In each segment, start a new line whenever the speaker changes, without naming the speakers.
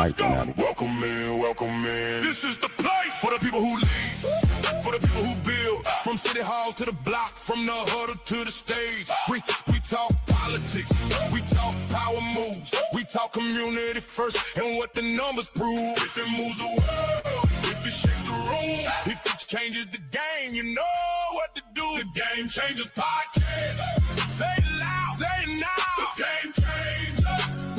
mic turn out again.
Welcome in. This is the place for the people who lead, for the people who build. From city halls to the block, from the huddle to the stage. We talk politics, we talk power moves, we talk community first and what the numbers prove. If it moves the world, if it shakes the room, if it changes the game, you know what to do. The Game Changers Podcast. Say it loud, say it now. The Game Changers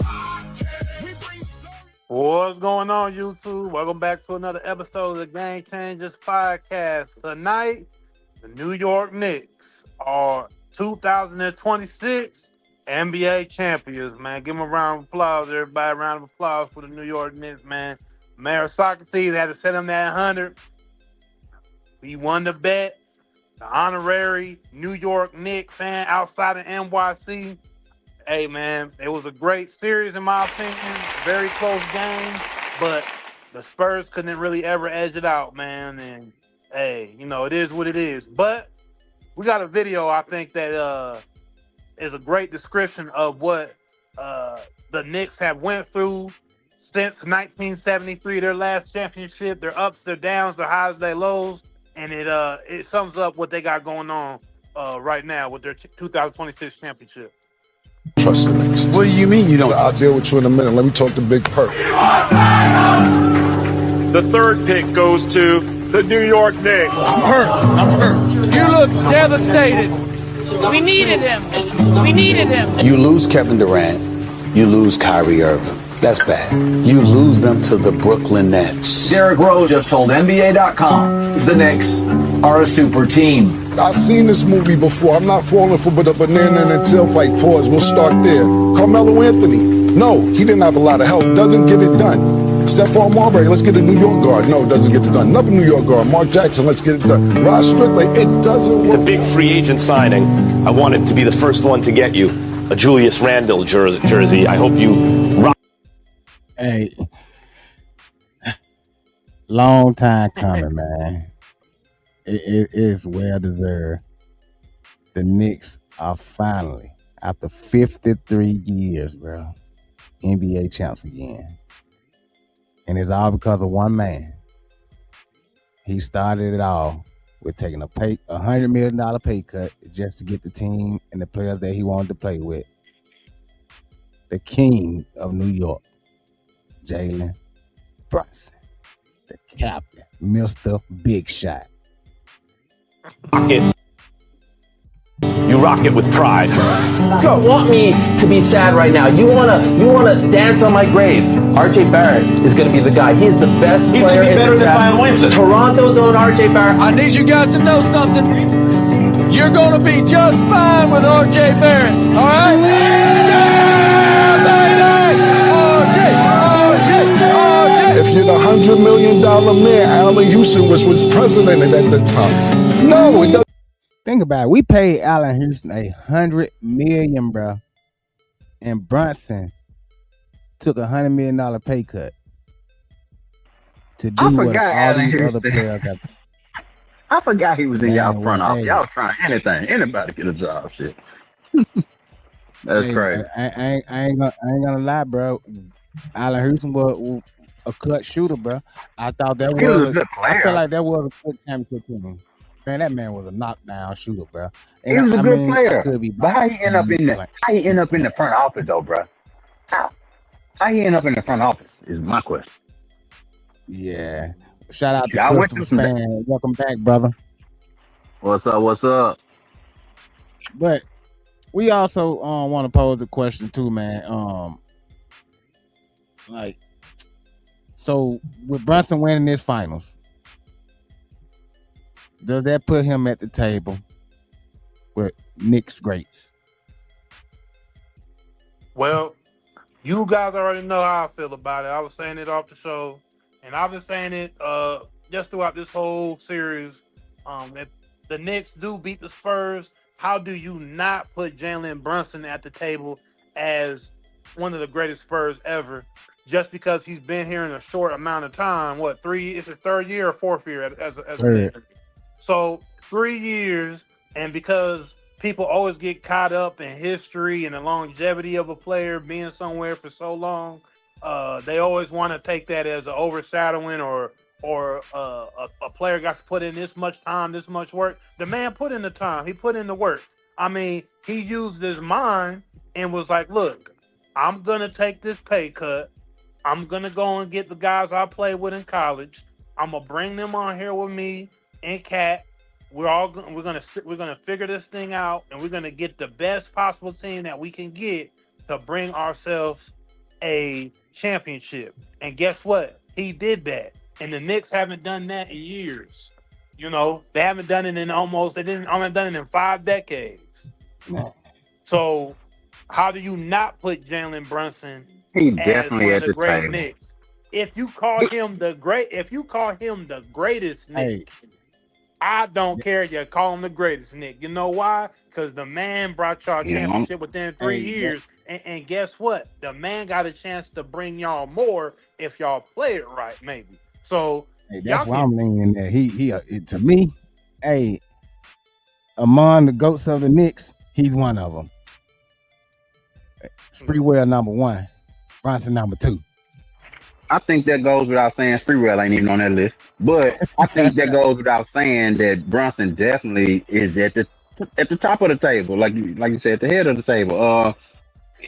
Podcast. We bring the story.
What's going on, YouTube? Welcome back to another episode of the Game Changers Podcast. Tonight, the New York Knicks are 2026 NBA champions, man. Give them a round of applause, everybody. A round of applause for the New York Knicks, man. Mayor Socrates had to send him that 100. He won the bet. The honorary New York Knicks fan outside of NYC. Hey, man, it was a great series, in my opinion. Very close game, but the Spurs couldn't really ever edge it out, man. And, hey, you know, it is what it is. But we got a video, I think, that is a great description of what the Knicks have went through since 1973, their last championship, their ups, their downs, their highs, their lows. And it sums up what they got going on right now with their 2026 championship.
Trust the Knicks.
What do you mean you don't?
I'll deal with you in a minute. Let me talk to Big Perk.
The third pick goes to the New York Knicks.
I'm hurt.
You look devastated. We needed him.
You lose Kevin Durant, you lose Kyrie Irving. That's bad. You lose them to the Brooklyn Nets.
Derrick Rose just told NBA.com the Knicks are a super team.
I've seen this movie before. I'm not falling for the banana and the tail fight. Pause. We'll start there. Carmelo Anthony. No, he didn't have a lot of help. Doesn't get it done. Stephon Marbury, let's get a New York guard. No, doesn't get it done. Another New York guard. Mark Jackson, let's get it done. Rod Strickland, it doesn't work.
The big free agent signing, I wanted to be the first one to get you a Julius Randle jersey. I hope you rock.
Hey, long time coming, man. It is well deserved. The Knicks are finally, after 53 years, bro, NBA champs again. And it's all because of one man. He started it all with taking a $100 million pay cut just to get the team and the players that he wanted to play with. The king of New York, Jalen Brunson, the captain, Mr. Big Shot.
You rock it with pride.
You don't want me to be sad right now. You wanna dance on my grave. RJ Barrett is gonna be the guy. He is the best
He's
player
gonna be better
in the
than
draft.
Zion Williamson.
Toronto's own RJ Barrett.
I need you guys to know something. You're going to be just fine with R.J. Barrett. All right? Yeah, baby! RJ!
If you're the $100 million man, Allen Houston was president at the time. No, it doesn't.
Think about it. We paid Allen Houston $100 million, bro. And Brunson took $100 million pay cut to do what all these other players got.
I forgot he was in y'all
Man,
front office.
hey.
Y'all trying anything, anybody get a job, shit. That's
Hey,
crazy.
I ain't gonna lie, bro. Allen Houston was a clutch shooter, bro. I thought that
He was a
was.
good
I feel
player.
like that was a good championship team. Man, that man was a knockdown shooter, bro.
He
And
was a
I
good
mean,
player.
could be
But how he end up in the front office though, bro? How he end up in the front office is my question.
Yeah. Shout out to
Yeah, I went
Christopher
through some-
Span. Welcome back, brother.
What's up? What's up?
But we also want to pose a question too, man. Like, so with Brunson winning this finals, does that put him at the table with Knicks greats?
Well, you guys already know how I feel about it. I was saying it off the show, and I've been saying it just throughout this whole series. If the Knicks do beat the Spurs, how do you not put Jalen Brunson at the table as one of the greatest Spurs ever? Just because he's been here in a short amount of time. What, 3? It's his third year or fourth year as a player. So 3 years, and because people always get caught up in history and the longevity of a player being somewhere for so long, they always want to take that as an overshadowing or a player got to put in this much time, this much work. The man put in the time. He put in the work. I mean, he used his mind and was like, "Look, I'm gonna take this pay cut. I'm gonna go and get the guys I played with in college. I'm gonna bring them on here with me and Cat. We're gonna figure this thing out, and we're gonna get the best possible team that we can get to bring ourselves a championship." And guess what? He did that, and the Knicks haven't done that in years. You know, they haven't done it in almost. They didn't. Haven't done it in 5 decades.
Man,
So, how do you not put Jalen Brunson
He
as
definitely
one of
at
the
the
great
table.
Knicks? If you call him the greatest
hey,
Nick, I don't care. You call him the greatest Nick. You know why? Because the man brought y'all a
You know,
championship within three
hey,
years. And guess what? The man got a chance to bring y'all more if y'all play it right, maybe. So
that's
y'all
why I'm
can.
leaning there. To me, hey, among the goats of the Knicks, he's one of them. Spreewell number one, Brunson number two.
I think that goes without saying. Spreewell ain't even on that list, but I think that goes without saying that Brunson definitely is at the top of the table, like you said, at the head of the table.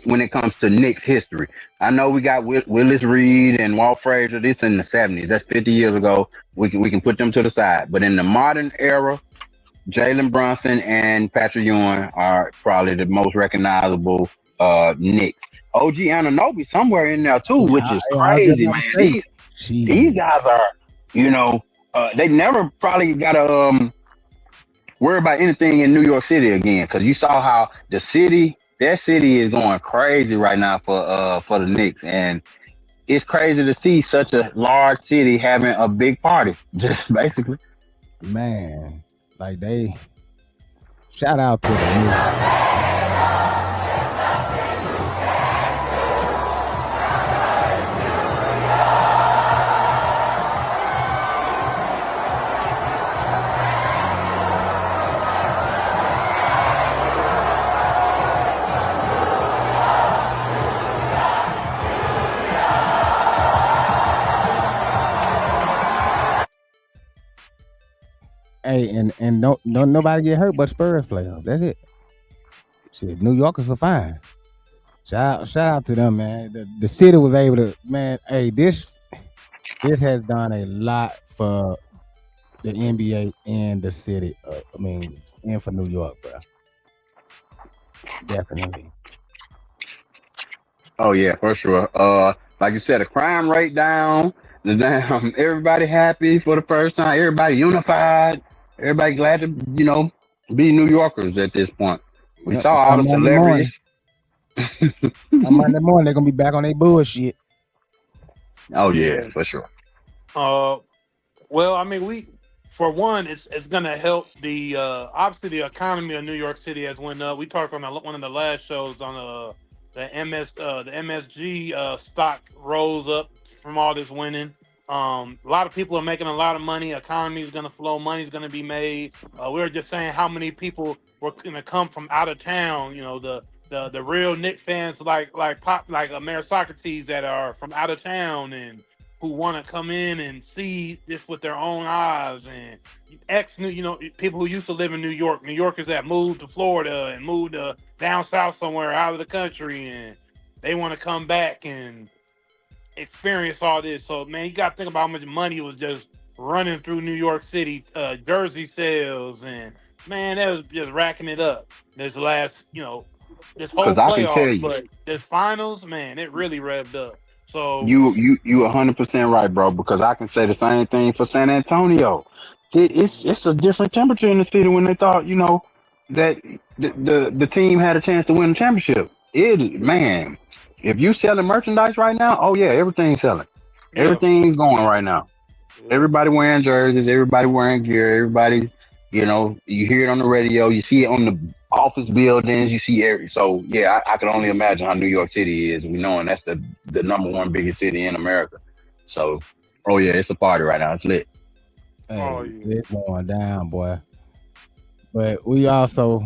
When it comes to Knicks history, I know we got Willis Reed and Walt Frazier. This in the '70s. That's 50 years ago. We can put them to the side. But in the modern era, Jalen Brunson and Patrick Ewing are probably the most recognizable Knicks. OG Ananobi somewhere in there too,
Yeah,
which is
I was just
crazy,
gonna
man.
say,
These
she,
guys are, you know, they never probably got to worry about anything in New York City again, because you saw how that city is going crazy right now for the Knicks, and it's crazy to see such a large city having a big party, just basically.
man, like they shout out to the Knicks. Hey, and don't nobody get hurt but Spurs players. That's it. Shit, New Yorkers are fine. Shout out to them, man. The city was able to, man. Hey, this has done a lot for the NBA and the city. I mean, and for New York, bro. Definitely.
Oh yeah, for sure. Like you said, the crime rate down, the damn everybody happy for the first time, everybody unified, everybody glad to be New Yorkers at this point. We
Yep.
saw all the celebrities.
Come Monday morning, they're gonna be back on their bullshit.
Oh yeah,
Yeah.
for sure.
Uh, well, I mean, for one, it's gonna help the obviously the economy of New York City has went up. We talked on one of the last shows on the MSG stock rose up from all this winning. A lot of people are making a lot of money. Economy is gonna flow. Money's gonna be made. We were just saying how many people were gonna come from out of town. You know, the real Knick fans like Mayor Socrates that are from out of town and who want to come in and see this with their own eyes, and people who used to live in New York, New Yorkers that moved to Florida and moved down south somewhere out of the country, and they want to come back and experience all this. So man, you got to think about how much money was just running through New York City, jersey sales, and man, that was just racking it up this last, this whole
Because I can tell
playoffs,
you,
but this finals, man, it really revved up. So
you 100% right, bro. Because I can say the same thing for San Antonio. It's a different temperature in the city when they thought that the team had a chance to win the championship. Man, if you selling merchandise right now, oh yeah, everything's selling.
yeah,
Everything's going right now.
yeah.
Everybody wearing jerseys, everybody wearing gear, everybody's, you hear it on the radio, you see it on the office buildings, you see so yeah, I can only imagine how New York City is. We knowing that's the number one biggest city in America. So, oh yeah, it's a party right now. It's lit.
Oh
Hey,
yeah.
it's going down, boy. But we also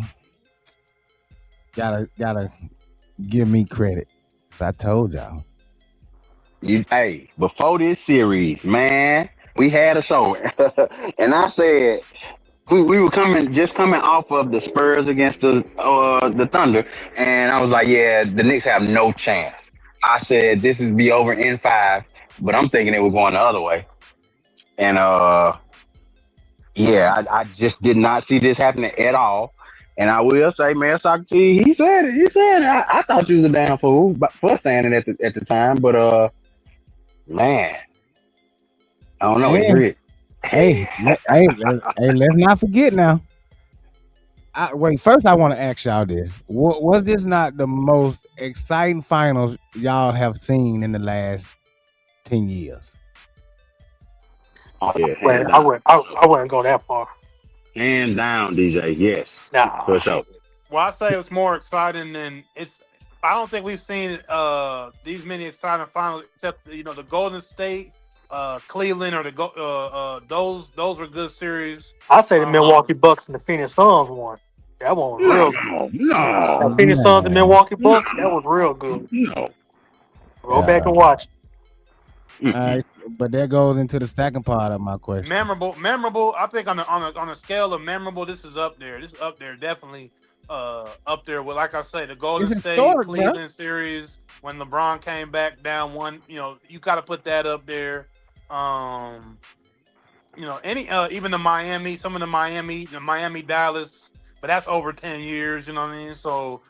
gotta give me credit. 'Cause I told y'all.
Hey, before this series, man, we had a show, and I said we were coming off of the Spurs against the Thunder, and I was like, yeah, the Knicks have no chance. I said this is be over in 5, but I'm thinking it was going the other way, and yeah, I just did not see this happening at all. And I will say, man, Socrates, he said it. He said it. I thought you was a damn fool for saying it at the time, but man, I don't know. It's
And
grit.
hey, let's not forget now. Wait, first I want to ask y'all this: was this not the most exciting finals y'all have seen in the last 10 years?
Oh yeah,
Well,
hands
I
down.
wouldn't. I wouldn't go that far.
Hands down, DJ. Yes,
Nah.
for sure.
Well, I say it's more exciting than it's. I don't think we've seen these many exciting finals except the Golden State, Cleveland, or those were good series.
I say the Milwaukee Bucks and the Phoenix Suns one. That one was real good.
No, no,
That Phoenix Suns and
Man,
Milwaukee Bucks, that was real good.
no.
Go back and watch.
all right, but that goes into the second part of my question.
Memorable. I think on a scale of memorable, this is up there. This is up there, definitely up there with, like I say, the Golden
It's
State
historic, bro.
Cleveland series when LeBron came back down one. You got to put that up there. Any even the Miami, some of the Miami Dallas, but that's over 10 years. You know what I mean? So,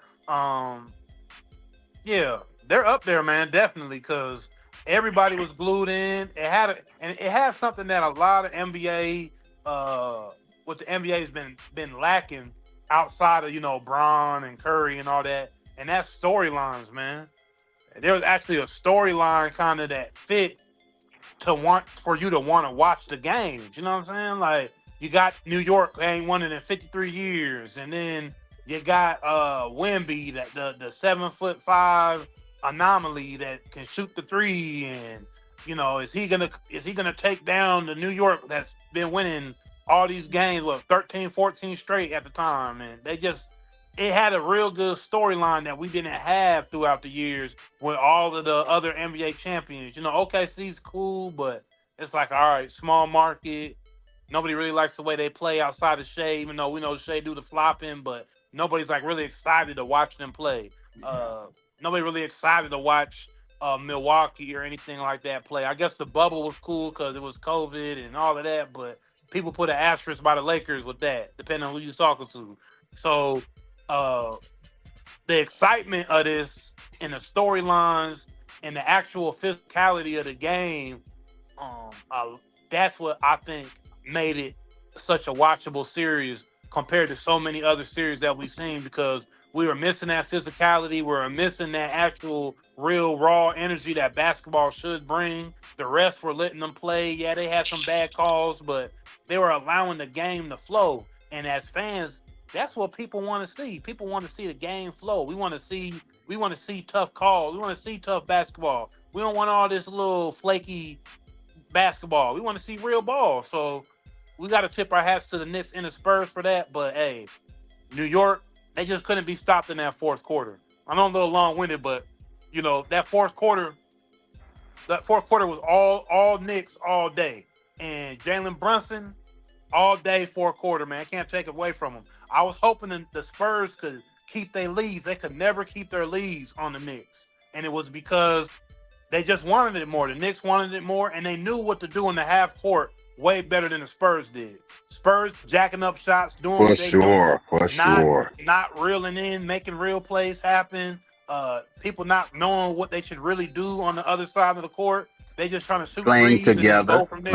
yeah, they're up there, man, definitely, because everybody was glued in. It had something that a lot of NBA, what the NBA has been lacking outside of Bron and Curry and all that, and that's storylines, man. There was actually a storyline kind of that fit for you to want to watch the games. You know what I'm saying? Like, you got New York, they ain't won it in 53 years, and then you got Wemby, that the 7'5" anomaly that can shoot the three, and is he gonna take down the New York that's been winning all these games, 13, 14 straight at the time, and it had a real good storyline that we didn't have throughout the years with all of the other NBA champions. OKC's cool, but it's like, all right, small market. Nobody really likes the way they play outside of Shea, even though we know Shea do the flopping, but nobody's like really excited to watch them play. Nobody really excited to watch Milwaukee or anything like that play. I guess the bubble was cool because it was COVID and all of that, but people put an asterisk by the Lakers with that, depending on who you're talking to. So the excitement of this and the storylines and the actual physicality of the game, that's what I think made it such a watchable series compared to so many other series that we've seen, because we were missing that physicality. We were missing that actual real raw energy that basketball should bring. The refs were letting them play. Yeah, they had some bad calls, but they were allowing the game to flow. And as fans, that's what people want to see. People want to see the game flow. We want to see tough calls. We want to see tough basketball. We don't want all this little flaky basketball. We want to see real ball. So we got to tip our hats to the Knicks and the Spurs for that. But hey, New York, they just couldn't be stopped in that fourth quarter. I know I'm a little long-winded, but that fourth quarter was all Knicks all day. And Jalen Brunson, all day fourth quarter, man. I can't take it away from him. I was hoping that the Spurs could keep their leads. They could never keep their leads on the Knicks. And it was because they just wanted it more. The Knicks wanted it more, and they knew what to do in the half court way better than the Spurs did. Spurs jacking up shots, doing what they do.
For sure.
Not reeling in, making real plays happen. People not knowing what they should really do on the other side of the court. They just trying to shoot
Playing
threes and then
together.
go from there.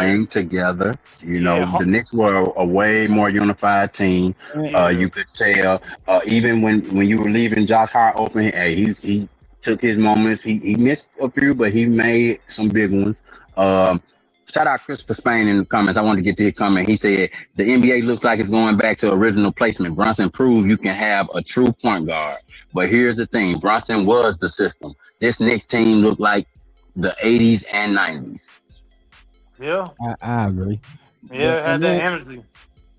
The Knicks were a way more unified team. You could tell, even when you were leaving Josh Hart open, hey, he took his moments. He missed a few, but he made some big ones. Shout out Christopher Spain in the comments. I wanted to get to his comment. He said the NBA looks like it's going back to original placement. Brunson proved you can have a true point guard. But here's the thing: Brunson was the system. This Knicks team looked like the 80s and 90s.
Yeah,
I agree.
Yeah, it had that energy.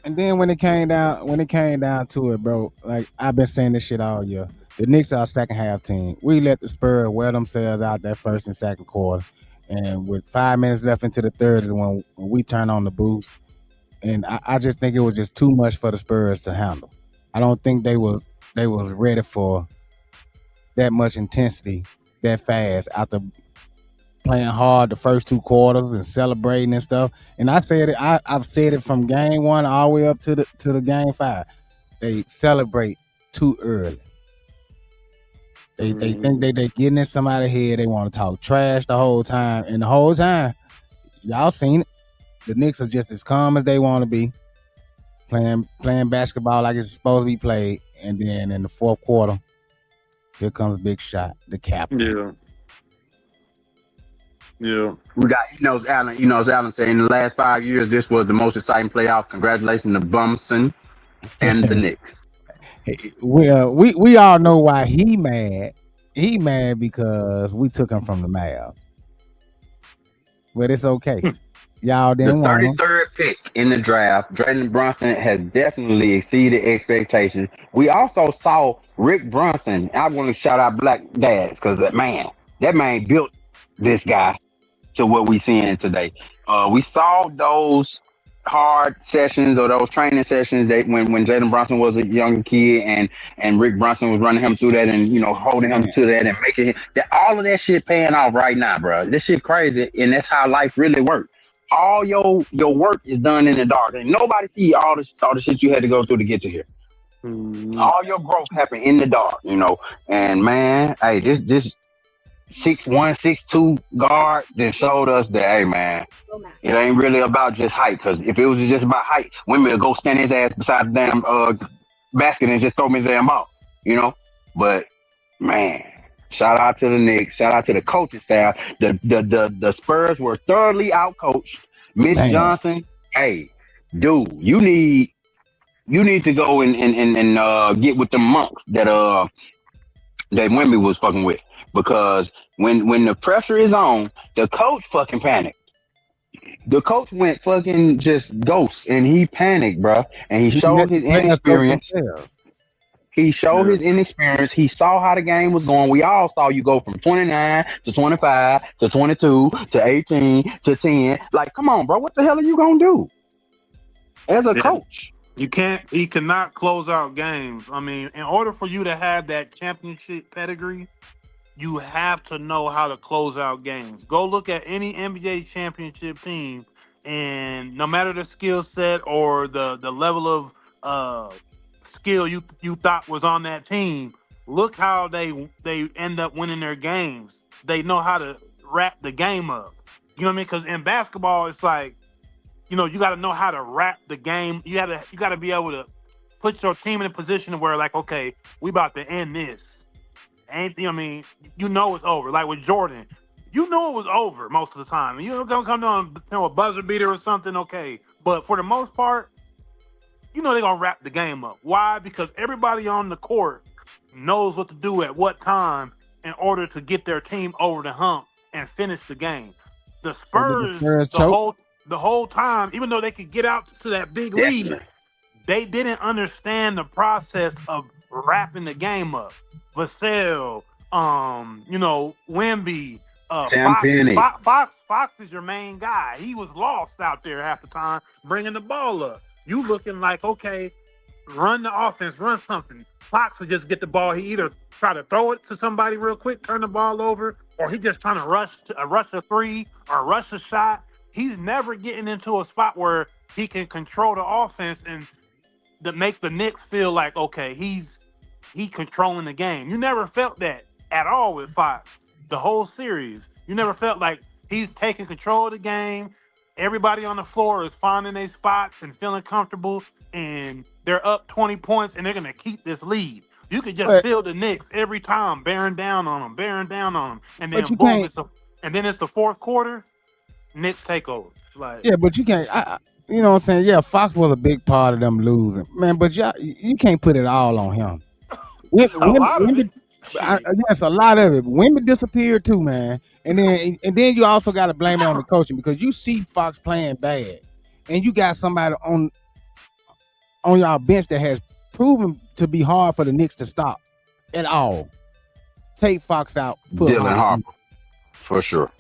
And then when it came down to it, bro, like I've been saying this shit all year. The Knicks are a second half team. We let the Spurs wear themselves out that first and second quarter. And with 5 minutes left into the third is when we turn on the boost. And I just think it was just too much for the Spurs to handle. I don't think they was ready for that much intensity that fast after playing hard the first 2 quarters and celebrating and stuff. And I said it. I've said it from game 1 all the way up to the game 5. They celebrate too early. They think they getting in somebody's head. They want to talk trash the whole time, and the whole time, y'all seen it. The Knicks are just as calm as they want to be, playing basketball like it's supposed to be played. And then in the fourth quarter, here comes Big Shot, the captain.
Yeah.
We got Enos Allen said in the last 5 years, this was the most exciting playoff. Congratulations to Brunson and the Knicks.
We all know why he mad. He mad because we took him from the Mavs. But it's okay. Y'all
The
didn't want him.
33rd pick in the draft, Jalen Brunson has definitely exceeded expectations. We also saw Rick Brunson. I want to shout out Black Dads because that man built this guy to what we seeing today. We saw those hard sessions or those training sessions that when Jalen Brunson was a young kid and Rick Brunson was running him through that and holding him to that and making that all of that shit paying off right now, bro. This shit crazy, and that's how life really works. All your work is done in the dark, and nobody see all the shit you had to go through to get to here. All your growth happened in the dark, And man, hey, this 6'1", 6'2" guard that showed us that, hey man, it ain't really about just height. Because if it was just about height, women would go stand his ass beside the damn basket and just throw his damn out, But man, shout out to the Knicks, shout out to the coaching staff. The Spurs were thoroughly outcoached. Mitch Johnson, hey, dude, you need to go and get with the monks that Wemby was fucking with. Because when the pressure is on, the coach fucking panicked. The coach went fucking just ghost, and he panicked, bro. And he showed his inexperience. He showed his inexperience. He saw how the game was going. We all saw you go from 29 to 25 to 22 to 18 to 10. Like, come on, bro. What the hell are you gonna do as a coach?
He cannot close out games. I mean, in order for you to have that championship pedigree, you have to know how to close out games. Go look at any NBA championship team, and no matter the skill set or the level of skill you thought was on that team, look how they end up winning their games. They know how to wrap the game up. You know what I mean? Because in basketball, it's like, you got to know how to wrap the game. You got to be able to put your team in a position where, like, okay, we about to end this. It's over. Like with Jordan, it was over most of the time. You're gonna come down to a buzzer beater or something, okay. But for the most part, they're gonna wrap the game up. Why? Because everybody on the court knows what to do at what time in order to get their team over the hump and finish the game. The Spurs, the whole time, even though they could get out to that big lead, they didn't understand the process of wrapping the game up. Vassell, Wemby,
Sam Penny.
Fox is your main guy. He was lost out there half the time bringing the ball up. You looking like, okay, run the offense, run something. Fox would just get the ball. He either try to throw it to somebody real quick, turn the ball over, or he just trying to rush a three or rush a shot. He's never getting into a spot where he can control the offense and to make the Knicks feel like, okay, he controlling the game. You never felt that at all with Fox. The whole series, you never felt like he's taking control of the game. Everybody on the floor is finding their spots and feeling comfortable, and they're up 20 points, and they're going to keep this lead. You could just feel the Knicks every time bearing down on them, and then boom, it's the fourth quarter, Knicks take over. Like,
yeah, but you can't. You know what I'm saying? Yeah, Fox was a big part of them losing, man. But you can't put it all on him. Yes, a lot of it. Wemby disappeared too, man. And then you also got to blame it on the coaching, because you see Fox playing bad, and you got somebody on y'all bench that has proven to be hard for the Knicks to stop at all. Take Fox out.
Dylan Harper, for sure.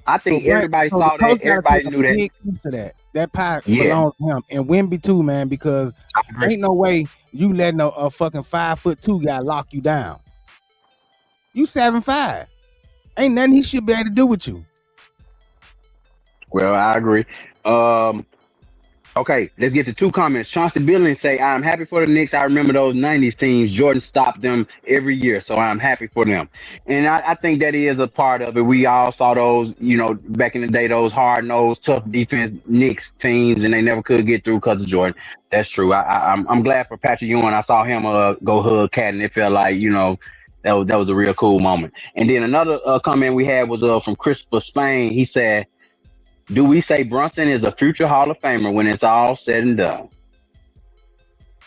I think everybody
So the
saw
coach
that.
got to take
Everybody
a
knew that.
big piece of that. That pie
Yeah,
belongs to him and Wimby too, man. Because
I agree.
ain't no way you letting a fucking 5'2" guy lock you down. You 7'5". Ain't nothing he should be able to do with you.
Well, I agree. Okay, let's get to 2 comments. Chauncey Billings say, I'm happy for the Knicks. I remember those 90s teams. Jordan stopped them every year, so I'm happy for them. And I think that is a part of it. We all saw those, back in the day, those hard-nosed, tough defense Knicks teams, and they never could get through because of Jordan. That's true. I'm glad for Patrick Ewing. I saw him go hug Cat, and it felt like, that was a real cool moment. And then another comment we had was from Christopher Spain. He said, do we say Brunson is a future Hall of Famer when it's all said and done?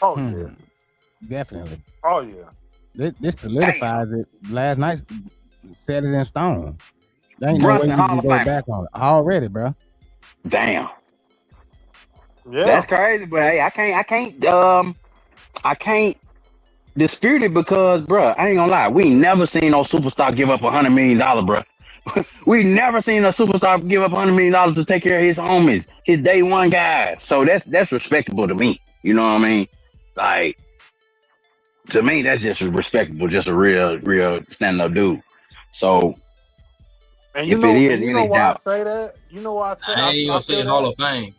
Oh yeah.
Definitely.
Oh yeah.
This solidifies it. Last night set it in stone. There ain't
Brunson,
no way you
Hall
can
of
go
Famer.
back on it already, bro.
Damn.
Yeah.
That's crazy, but hey, I can't dispute it because, bro, I ain't gonna lie, we ain't never seen no superstar give up $100 million, bro. We never seen a superstar give up $100 million to take care of his homies, his day one guys. So that's respectable to me. You know what I mean? Like, to me, that's just respectable, just a real stand up dude. So
And
if it is
you know
any
why
doubt,
I say that? You know why I say
I ain't gonna say
feel
Hall
that?
of Fame.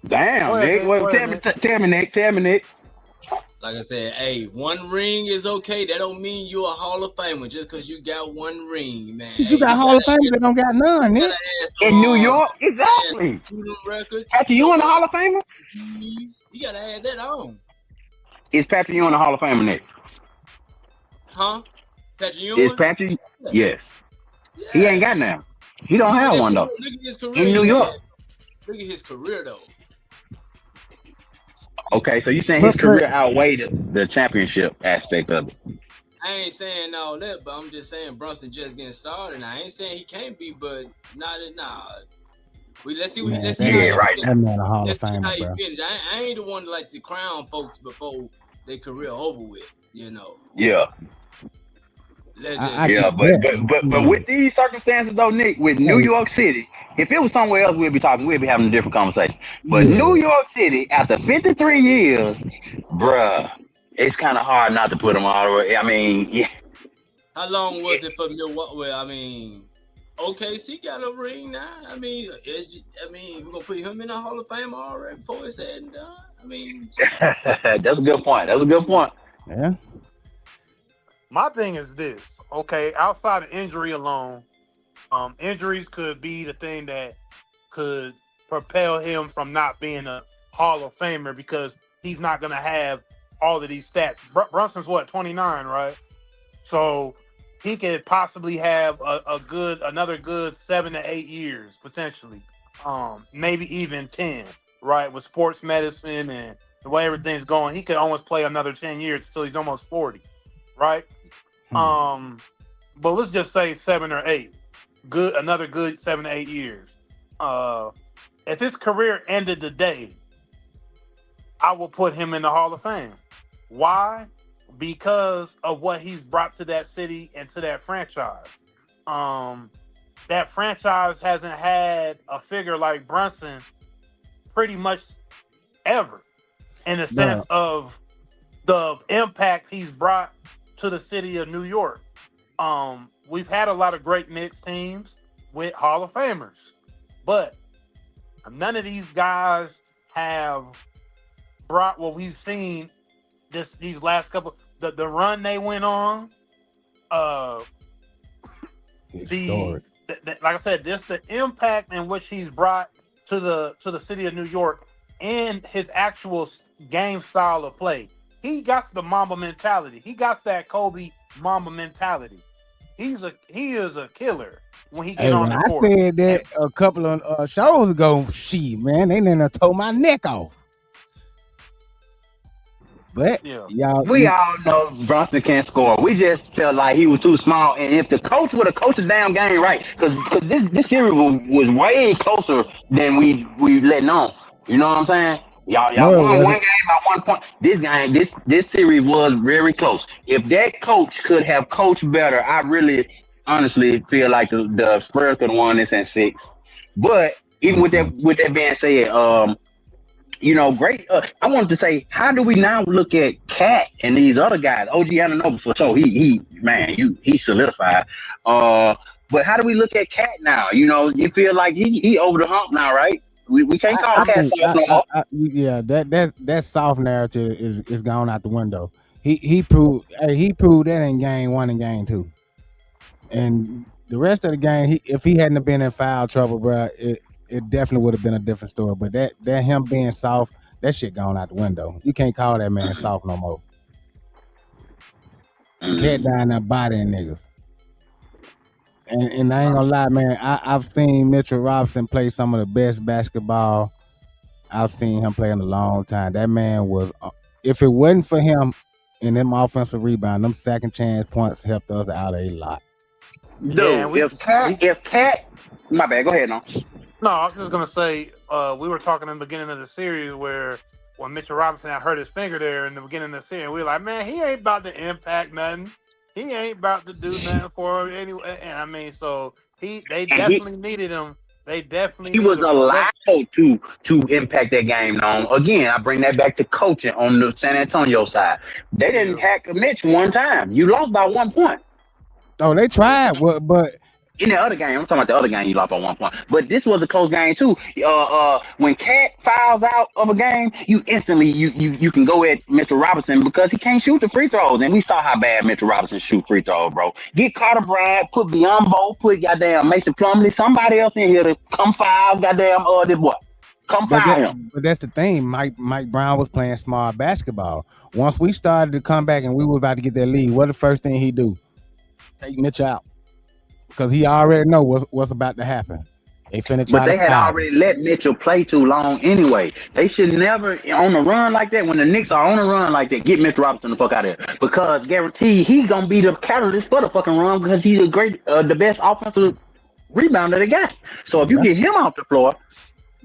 damn,
Go ahead,
Nick.
Nick.
Well,
Go ahead, Nick.
tell me, Nick.
Like I said, hey, 1 ring is okay. That don't mean you're a Hall of Famer just because you got 1 ring, man.
Shit, you got Hall of Famers that don't got none, Nick.
In New York, exactly.
Records.
Patrick Ewing, the Hall of Famer?
You gotta add that on.
Is Patrick Ewing the Hall of Famer, Nick?
Huh? Patrick Ewing?
Is Patrick? Yes. Yeah. He ain't got none. He don't have one though.
Look at his career
in New York.
Look at his career though.
Okay, so you saying his career outweighed the championship aspect of it?
I ain't saying all that, but I'm just saying Brunson just getting started. And I ain't saying he can't be, but let's see. Let's see.
Yeah, right.
That man a Hall of
Let's see
Famer,
how he
bro.
finish. I ain't the one to like to crown folks before their career over with.
Yeah. But with these circumstances though, Nick, with New York City, if it was somewhere else, we'd be having a different conversation. But New York City, after 53 years, bruh, it's kind of hard not to put them all the way. I mean, yeah.
How long was it for Milwaukee? Well, I mean, OKC got a ring now. I mean, we're gonna put him in the Hall of Fame already before it's said and done. I mean,
that's a good point.
Yeah.
My thing is this, okay? Outside of injury alone, injuries could be the thing that could propel him from not being a Hall of Famer because he's not going to have all of these stats. Brunson's 29, right? So he could possibly have another good 7 to 8 years potentially, maybe even 10, right? With sports medicine and the way everything's going, he could almost play another 10 years until he's almost 40, right? But let's just say 7 or 8. Another good 7 to 8 years. If his career ended today, I will put him in the Hall of Fame. Why? Because of what he's brought to that city and to that franchise. That franchise hasn't had a figure like Brunson pretty much ever, in the sense of the impact he's brought to the city of New York. We've had a lot of great Knicks teams with Hall of Famers, but none of these guys have brought what we've seen these last couple, the run they went on. Like I said, this the impact in which he's brought to the city of New York and his actual game style of play. He got the Mamba mentality. He got that Kobe Mamba mentality. He is a killer when he get on the court.
I said that a couple of shows ago. Man, they done tore my neck off. But
we all know Brunson can't score. We just felt like he was too small. And if the coach would have coached the damn game right, because this series was way closer than we letting on. You know what I'm saying? Y'all won one game by 1 point. This series was very close. If that coach could have coached better, I really honestly feel like the Spurs could have won this in 6. But even with that being said, great. I wanted to say, how do we now look at Cat and these other guys? OG Anunoby for sure. He solidified. But how do we look at Cat now? You feel like he over the hump now, right? We can't call
I
Cat
think,
soft no more.
yeah, that soft narrative is gone out the window. He proved that in game 1 and game 2, and the rest of the game, if he hadn't have been in foul trouble, bro, it definitely would have been a different story. But that him being soft, that shit gone out the window. You can't call that man soft no more. Cat down there bodying niggas. And I ain't gonna lie, man. I've seen Mitchell Robinson play some of the best basketball I've seen him play in a long time. That man was, if it wasn't for him and them offensive rebound, them second chance points helped us out a lot.
Dude, if Cat, my bad. Go ahead, no.
No, I was just gonna say, we were talking in the beginning of the series where when Mitchell Robinson had hurt his finger there in the beginning of the series, we were like, man, he ain't about to impact nothing. He ain't about to do nothing for him anyway. And I mean, so they definitely needed him. They definitely
he was allowed to impact that game. Now, again, I bring that back to coaching on the San Antonio side. They didn't hack Mitch one time. You lost by 1 point.
Oh, they tried, but
in the other game, I'm talking about the other game, you lost by 1 point. But this was a close game too. When Cat fouls out of a game, you instantly you can go at Mitchell Robinson because he can't shoot the free throws, and we saw how bad Mitchell Robinson shoot free throws, bro. Get Carter Bryant, put Biombo, put goddamn Mason Plumlee, somebody else in here to come foul goddamn this boy. Come foul him.
But that's the thing. Mike Brown was playing smart basketball. Once we started to come back and we were about to get that lead, what the first thing he do? Take Mitch out. Because he already know what's about to happen. They finna try.
But they had already let Mitchell play too long anyway. They should never, on a run like that, when the Knicks are on a run like that, get Mitch Robinson the fuck out of there. Because guaranteed he's gonna be the catalyst for the fucking run because he's the best offensive rebounder they got. So if you get him off the floor,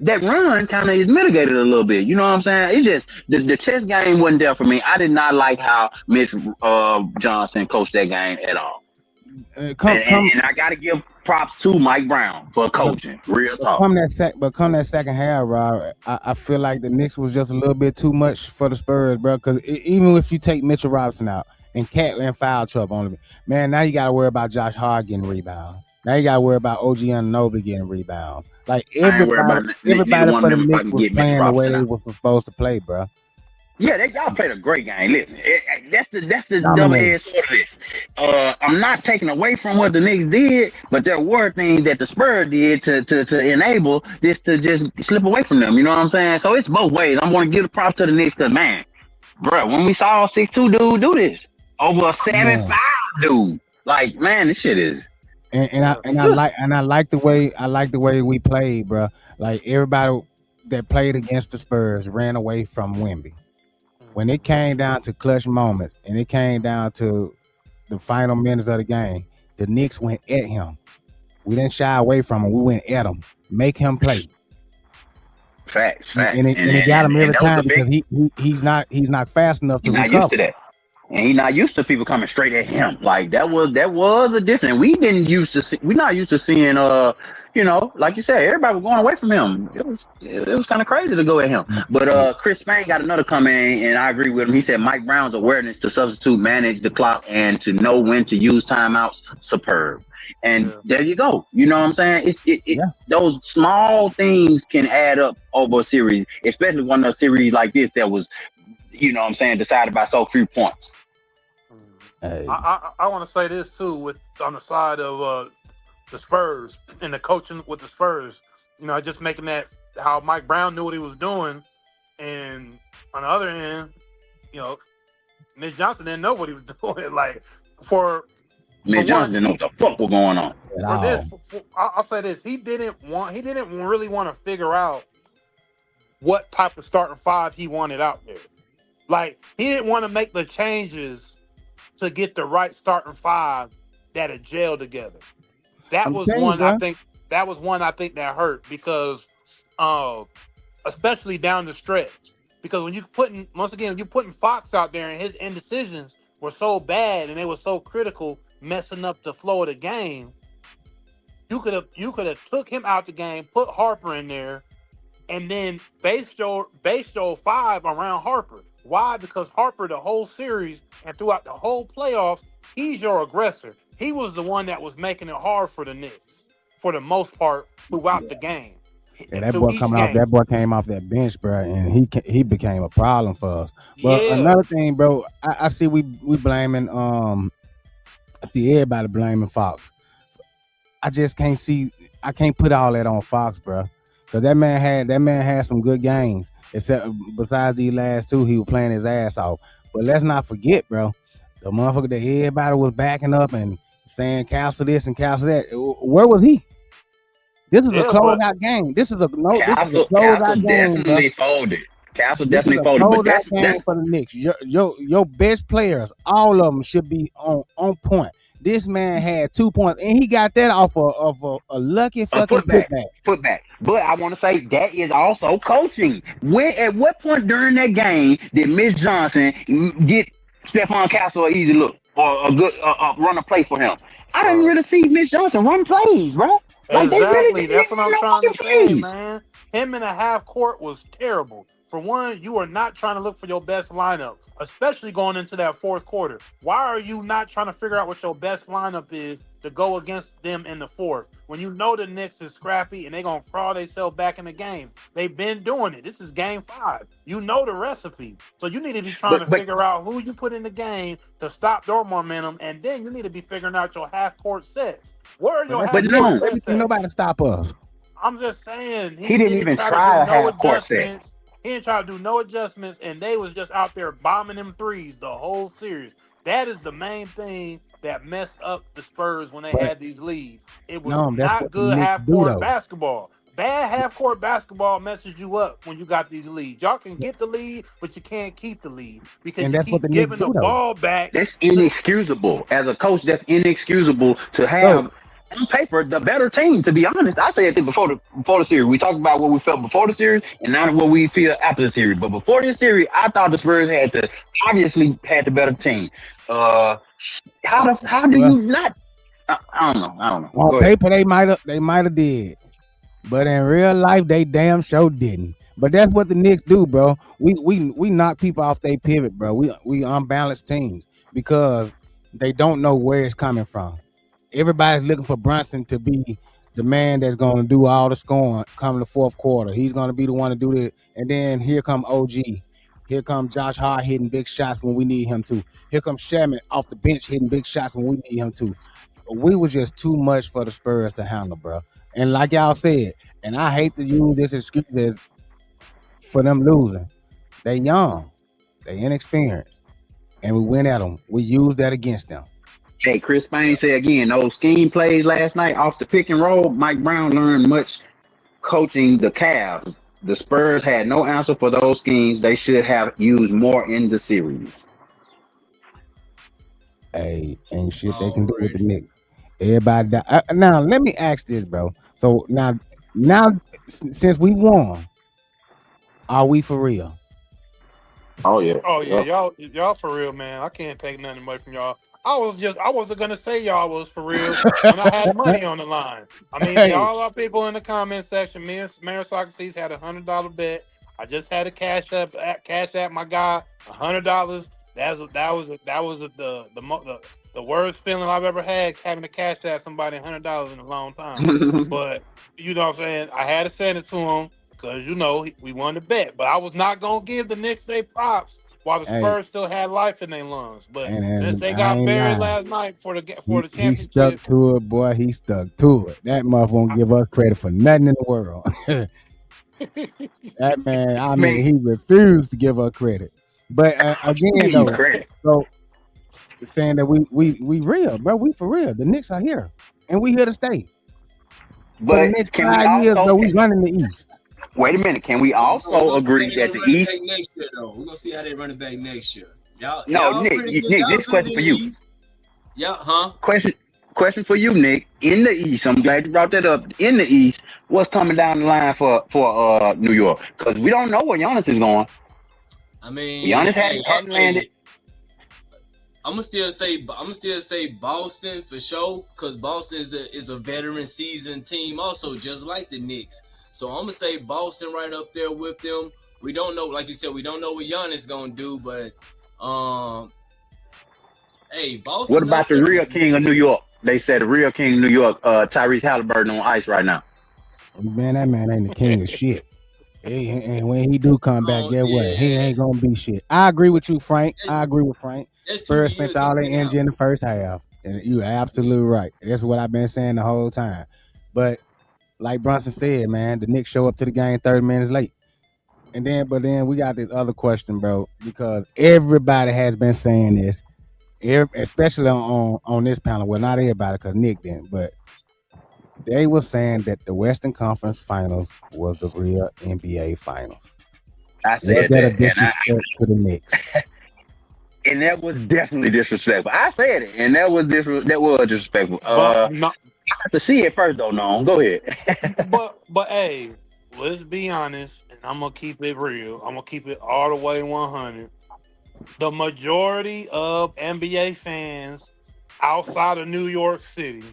that run kind of is mitigated a little bit. You know what I'm saying? It just the chess game wasn't there for me. I did not like how Mitch Johnson coached that game at all. And I got to give props to Mike Brown for coaching. Real talk.
Come that second half, Rob, I feel like the Knicks was just a little bit too much for the Spurs, bro. Because even if you take Mitchell Robinson out and Cat in foul trouble, man, now you got to worry about Josh Hart getting rebounds. Now you got to worry about OG Anunoby getting rebounds. Like everybody for the Knicks was playing the way they was supposed to play, bro.
Yeah, y'all played a great game. Listen, that's the double-edged sword of this. I'm not taking away from what the Knicks did, but there were things that the Spurs did to enable this to just slip away from them. You know what I'm saying? So it's both ways. I'm going to give the props to the Knicks because, man, bro, when we saw a 6'2" dude do this over a 7'5" dude, like, man, this shit is.
And I like the way we played, bro. Like everybody that played against the Spurs ran away from Wemby. When it came down to clutch moments and it came down to the final minutes of the game, the Knicks went at him. We didn't shy away from him. We went at him. Make him play.
Facts.
And it got him every time because he's not fast enough to recover.
Not used to that. And he's not used to people coming straight at him. Like that was a difference. We're not used to seeing like you said, everybody was going away from him. It was kind of crazy to go at him. But Chris Spain got another comment, and I agree with him. He said Mike Brown's awareness to substitute, manage the clock, and to know when to use timeouts, superb. And there you go. You know what I'm saying? Those small things can add up over a series, especially one of a series like this that was, you know what I'm saying, decided by so few points.
Hey. I want to say this too, on the side of the Spurs and the coaching with the Spurs. Just making that how Mike Brown knew what he was doing, and on the other end, Mitch Johnson didn't know what he was doing. Like
Mitch Johnson didn't know what the fuck was going on.
I'll say this: he didn't really want to figure out what type of starting five he wanted out there. Like he didn't want to make the changes to get the right starting five that had gelled together. That was one I think that hurt because especially down the stretch. Because when you're putting Fox out there and his indecisions were so bad and they were so critical messing up the flow of the game, you could have took him out the game, put Harper in there, and then base your 5 around Harper. Why? Because Harper, the whole series and throughout the whole playoffs, he's your aggressor. He was the one that was making it hard for the Knicks for the most part throughout the game.
Yeah, that boy came off that bench, bro, and he became a problem for us. But another thing, bro, I see we blaming I see everybody blaming Fox. I just can't see. I can't put all that on Fox, bro, because that man had some good games. Except besides these last 2, he was playing his ass off. But let's not forget, bro, the motherfucker that everybody was backing up and saying cancel this and cancel that. Where was he? This is a closeout game. This is a closeout game.
Definitely folded. Castle definitely folded, but that's
for the Knicks. Your best players, all of them should be on point. This man had 2 points, and he got that off of a lucky fucking
putback. But I want to say that is also coaching. At what point during that game did Miss Johnson get Stephon Castle an easy look or a good run a play for him? I didn't really see Miss Johnson run plays, bro. Like
exactly. That's what I'm trying to say, man. Him in a half court was terrible. For one, you are not trying to look for your best lineup, especially going into that fourth quarter. Why are you not trying to figure out what your best lineup is to go against them in the fourth? When you know the Knicks is scrappy and they're going to fraud themselves back in the game. They've been doing it. This is game 5. You know the recipe. So you need to be trying to figure out who you put in the game to stop their momentum, and then you need to be figuring out your half-court sets. Where are your half-court sets?
Nobody stop us.
I'm just saying.
He didn't even try a half-court set.
He didn't try to do no adjustments, and they was just out there bombing them threes the whole series. That is the main thing that messed up the Spurs when they had these leads. It was not good half-court basketball. Bad half-court basketball messes you up when you got these leads. Y'all can get the lead, but you can't keep the lead because you keep giving the ball back.
That's inexcusable. As a coach, that's inexcusable to have on paper the better team. To be honest, I said it before the series. We talked about what we felt before the series and not what we feel after the series. But before this series, I thought the Spurs obviously had the better team. How do you not? I don't know.
On paper, they might have did, but in real life, they damn sure didn't. But that's what the Knicks do, bro. We knock people off their pivot, bro. We unbalanced teams because they don't know where it's coming from. Everybody's looking for Brunson to be the man that's going to do all the scoring come the fourth quarter. He's going to be the one to do it. And then here come OG. Here come Josh Hart hitting big shots when we need him to. Here comes Sherman off the bench hitting big shots when we need him to. We was just too much for the Spurs to handle, bro. And like y'all said, and I hate to use this excuse for them losing. They young. They inexperienced. And we went at them. We used that against them.
Hey, Chris Payne said again, those scheme plays last night off the pick and roll, Mike Brown learned much coaching the Cavs. The Spurs had no answer for those schemes. They should have used more in the series.
Hey, ain't shit they can do with the Knicks. Everybody now, let me ask this, bro. So now, since we won, are we for real?
Oh yeah.
Y'all for real, man. I can't take nothing away from y'all. I wasn't gonna say y'all was for real when I had money on the line. I mean, y'all are people in the comment section. Mayor Socrates had $100 bet. I just had a cash app my guy $100. That was the worst feeling I've ever had, having to cash app somebody $100 in a long time. But you know what I'm saying? I had to send it to him because we won the bet. But I was not gonna give the Knicks their props while the Spurs still had life in their lungs. But since they got buried last night for the championship.
He stuck to it, boy. He stuck to it. That motherfucker won't give us credit for nothing in the world. That man, he refused to give us credit. But again, though, so saying that we real, bro. We for real. The Knicks are here. And we here to stay.
But
for the next 5 years, though, we running the East.
Wait a minute. Can we also agree that the East?
Next year, though. We're gonna see how they run it back next year.
Nick, this question for you.
Yeah, huh?
Question for you, Nick. In the East, I'm glad you brought that up. In the East, what's coming down the line for New York? Because we don't know where Giannis is going.
I mean,
Giannis hadn't landed.
I'm gonna still say Boston for sure, because Boston is a veteran seasoned team also, just like the Knicks. So I'm gonna say Boston right up there with them. We don't know, like you said, we don't know what Giannis gonna do, but hey, Boston.
What about the real king of New York? They said the real king of New York, Tyrese Halliburton on ice right now.
Man, that man ain't the king of shit. And when he do come back, get what? He ain't gonna be shit. I agree with you, Frank. I agree with Frank.
That's 2
Spurs spent
years
all their
he's been
energy
out.
in the first half, and you absolutely right. That's what I've been saying the whole time. But like Brunson said, man, the Knicks show up to the game 30 minutes late. But then we got this other question, bro, because everybody has been saying this, especially on this panel. Well, not everybody, because Nick didn't, but they were saying that the Western Conference Finals was the real NBA Finals.
I
Was
said
that a
that,
disrespect to the Knicks?
and that was definitely disrespectful. I said it, and that was disrespectful.
But no,
I have to see it first, though. No, go ahead.
but hey, let's be honest, and I'm gonna keep it real. I'm gonna keep it all the way 100. The majority of NBA fans outside of New York City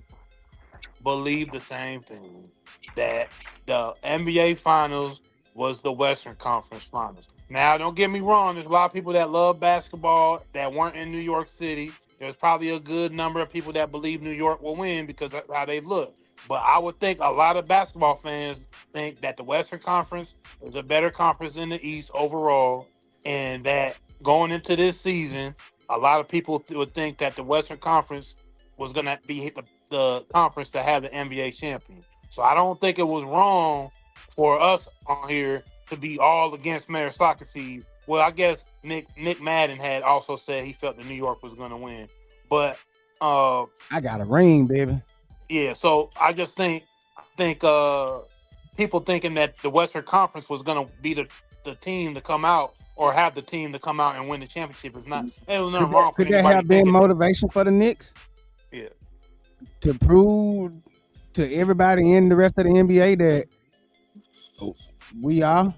believe the same thing, that the NBA Finals was the Western Conference Finals. Now, don't get me wrong. There's a lot of people that love basketball that weren't in New York City. There's probably a good number of people that believe New York will win because that's how they look. But I would think a lot of basketball fans think that the Western Conference is a better conference than the East overall, and that going into this season, a lot of people would think that the Western Conference was going to be the conference to have the NBA champion. So I don't think it was wrong for us on here to be all against meritocracy. Well, I guess Nick Madden had also said he felt that New York was going to win, but
I got a ring, baby.
yeah. So I just think people thinking that the Western Conference was going to be the team to come out or have the team to come out and win the championship is not. There was nothing wrong for
Could that
anybody
have been
thinking that.
motivation for the Knicks
Yeah.
to prove to everybody in the rest of the NBA that we are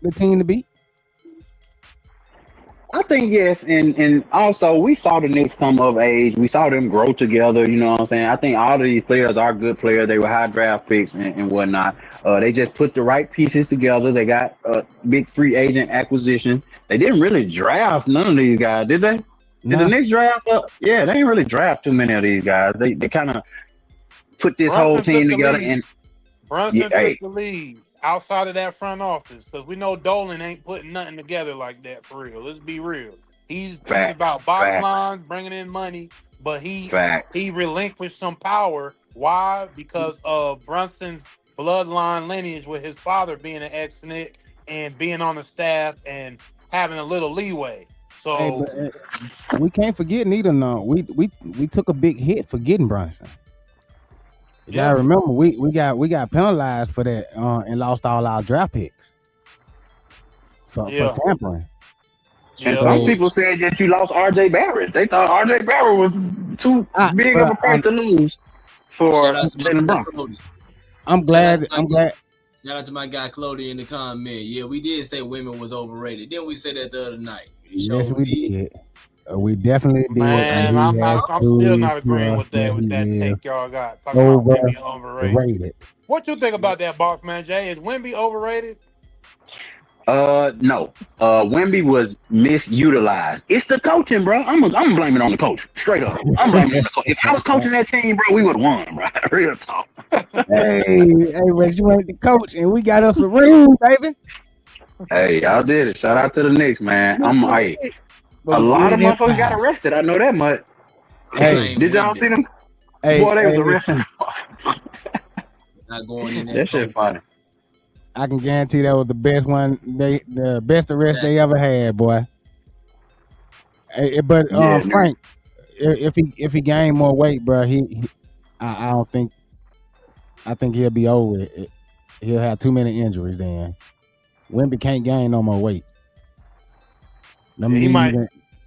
the team to beat?
I think yes, and also we saw the Knicks come of age. We saw them grow together. You know what I'm saying? I think all of these players are good players. They were high draft picks and whatnot. They just put the right pieces together. They got big free agent acquisitions. They didn't really draft none of these guys, did they? Did the Knicks draft? Yeah, they didn't really draft too many of these guys. They kind of put this whole team together. And
Brunson took the lead outside of that front office, because we know Dolan ain't putting nothing together like that for real. Let's be real. He's about bottom lines, bringing in money, but he relinquished some power. Why? Because of Brunson's bloodline lineage with his father being an ex-Knick and being on the staff and having a little leeway. So
we can't forget neither. No, we took a big hit for getting Brunson. You gotta remember, we got penalized for that and lost all our draft picks for tampering.
And some people said that you lost RJ Barrett. They thought RJ Barrett was too big of a price to lose for Jalen Brunson.
I'm glad.
Shout out to my guy Clody in the comment. Yeah, we did say women was overrated. Didn't we say that the other night?
Yes, we did. We definitely did.
Man, I'm still not agreeing with that take y'all got. Talking about Wemby overrated. What you think about that, boss man Jay? Is Wemby overrated?
No. Wemby was misutilized. It's the coaching, bro. I'm gonna blame it on the coach. Straight up. I'm blaming it on the coach. If I was coaching that team, bro, we would have won, bro. Real talk.
hey, but you ain't the coach, and we got us a ring, baby.
Hey, y'all did it. Shout out to the Knicks, man. A lot of motherfuckers got arrested. I know that much.
Hey,
did y'all see them?
Hey,
boy, they was arrested.
Not going in
that shit funny.
I can guarantee that was the best one. The best arrest they ever had, boy. Hey, but Frank, if he gained more weight, bro, I don't think. I think he'll be over it. He'll have too many injuries then. Wemby can't gain no more weight.
He might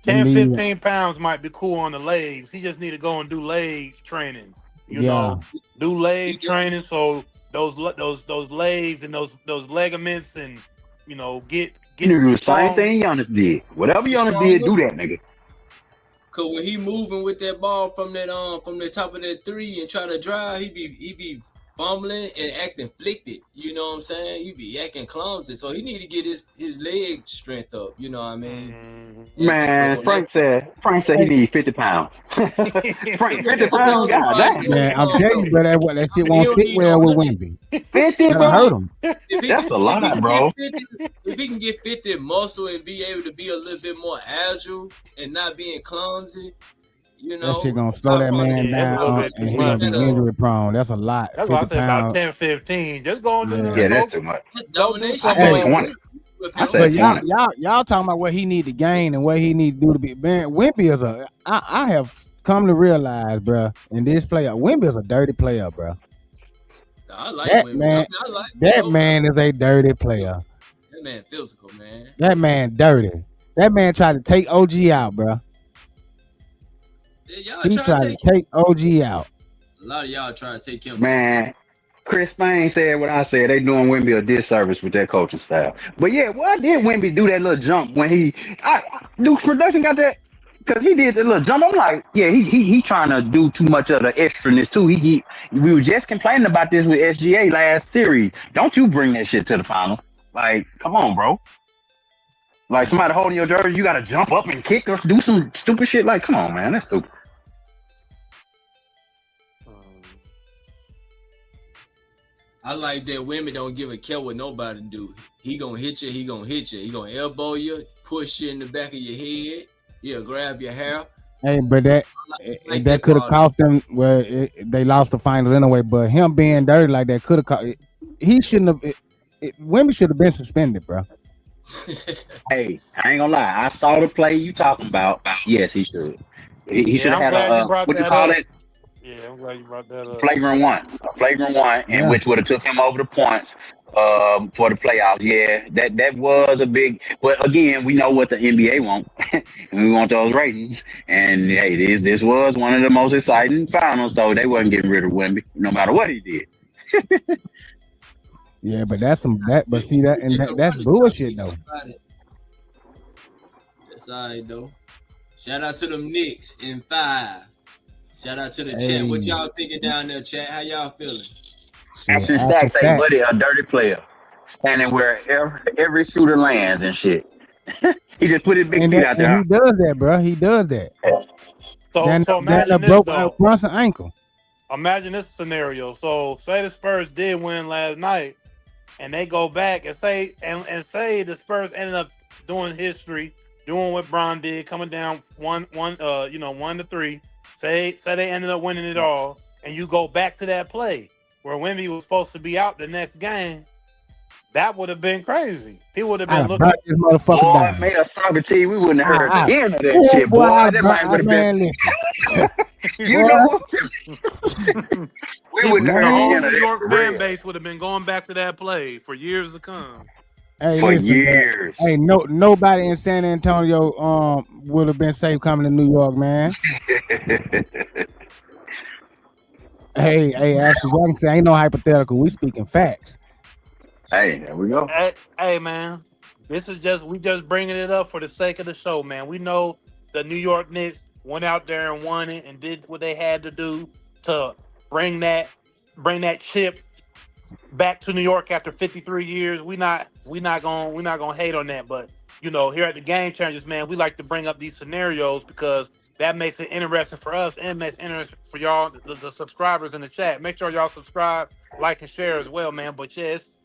10, 15 pounds might be cool on the legs. He just need to go and do legs training. You know, do leg training so those legs and those ligaments and get
do the same thing Giannis did. Whatever Giannis did, do that, nigga.
Cause when he moving with that ball from the top of that three and try to drive, he be fumbling and acting flicked. You know what I'm saying? He be acting clumsy. So he need to get his leg strength up. You know what I mean?
Man, Frank said he need 50 pounds. Frank, 50 pounds? God damn.
Man, I'm telling you, bro, that shit won't sit well with Wemby.
50
That'll hurt him.
That's a lot, bro.
If he can get 50 muscle and be able to be a little bit more agile and not being clumsy, you know,
that shit gonna slow that man down, and he's gonna be injury prone. That's a lot.
That's
50
why I said about
pounds.
10, 15. Just go and do
Yeah, that's too much.
Domination.
I said 20.
Y'all talking about what he need to gain and what he need to do to be. Man, Wemby is I have come to realize, bro, in this player, Wemby is a dirty player, bro.
I like
that
Wemby.
man.
I like
that man is a dirty player.
That man physical, man.
That man dirty. That man tried to take OG out, bro.
Yeah,
he tried to take OG out.
A lot of y'all trying to take him.
Man, Chris Spain said what I said. They doing Wemby a disservice with that coaching style. But yeah, why did Wemby do that little jump when do production got that? Because he did the little jump. I'm like, yeah, he trying to do too much of the extraness too. We were just complaining about this with SGA last series. Don't you bring that shit to the final? Like, come on, bro. Like somebody holding your jersey, you gotta jump up and kick or do some stupid shit. Like, come on, man, that's stupid.
I like that women don't give a care what nobody do. He gonna hit you. He gonna elbow you, push you in the back of your head. He'll grab your hair.
Hey, but that could have cost them. Well, they lost the finals anyway. But him being dirty like that could have cost. He shouldn't have. Wemby should have been suspended, bro.
Hey, I ain't gonna lie. I saw the play you talking about. Yes, he should. He should have had what you call it?
Yeah, I'm glad you brought that up.
Flagrant one, and which would have took him over the points for the playoffs. Yeah, that was a big. But again, we know what the NBA want, and we want those ratings. And hey, this was one of the most exciting finals, so they wasn't getting rid of Wemby, no matter what he did.
Yeah, but that's bullshit though.
That's all right though. Shout out to them Knicks in 5. Shout out to the chat. What y'all thinking down there, chat? How y'all feeling?
After Sack say, buddy, a dirty player, standing where every shooter lands and shit. He just put his big feet out there.
And he does that, bro. He does that.
So imagine this, though.
Brunson ankle.
Imagine this scenario. So say the Spurs did win last night, and they go back and say the Spurs ended up doing history, doing what Bron did, coming down 1-3. Say they ended up winning it all, and you go back to that play where Wemby was supposed to be out the next game. That would have been crazy. He would have been looking.
This motherfucker
boy,
down.
Made a soccer team. We wouldn't have heard the end of that shit, boy. That might would have been. You know, we wouldn't have heard the end of that.
New York fan base would have been going back to that play for years to come.
Hey,
for
listen,
years.
Hey, nobody in San Antonio would have been safe coming to New York, man. hey, Ashley Jackson, ain't no hypothetical. We speaking facts.
Hey, there we go.
Hey, man, we just bringing it up for the sake of the show, man. We know the New York Knicks went out there and won it and did what they had to do to bring that chip back to New York after 53 years. We not gonna hate on that, but you know, here at the Game Changers, man, we like to bring up these scenarios because that makes it interesting for us and makes it interesting for y'all, the subscribers in the chat. Make sure y'all subscribe, like, and share as well, man. But yes,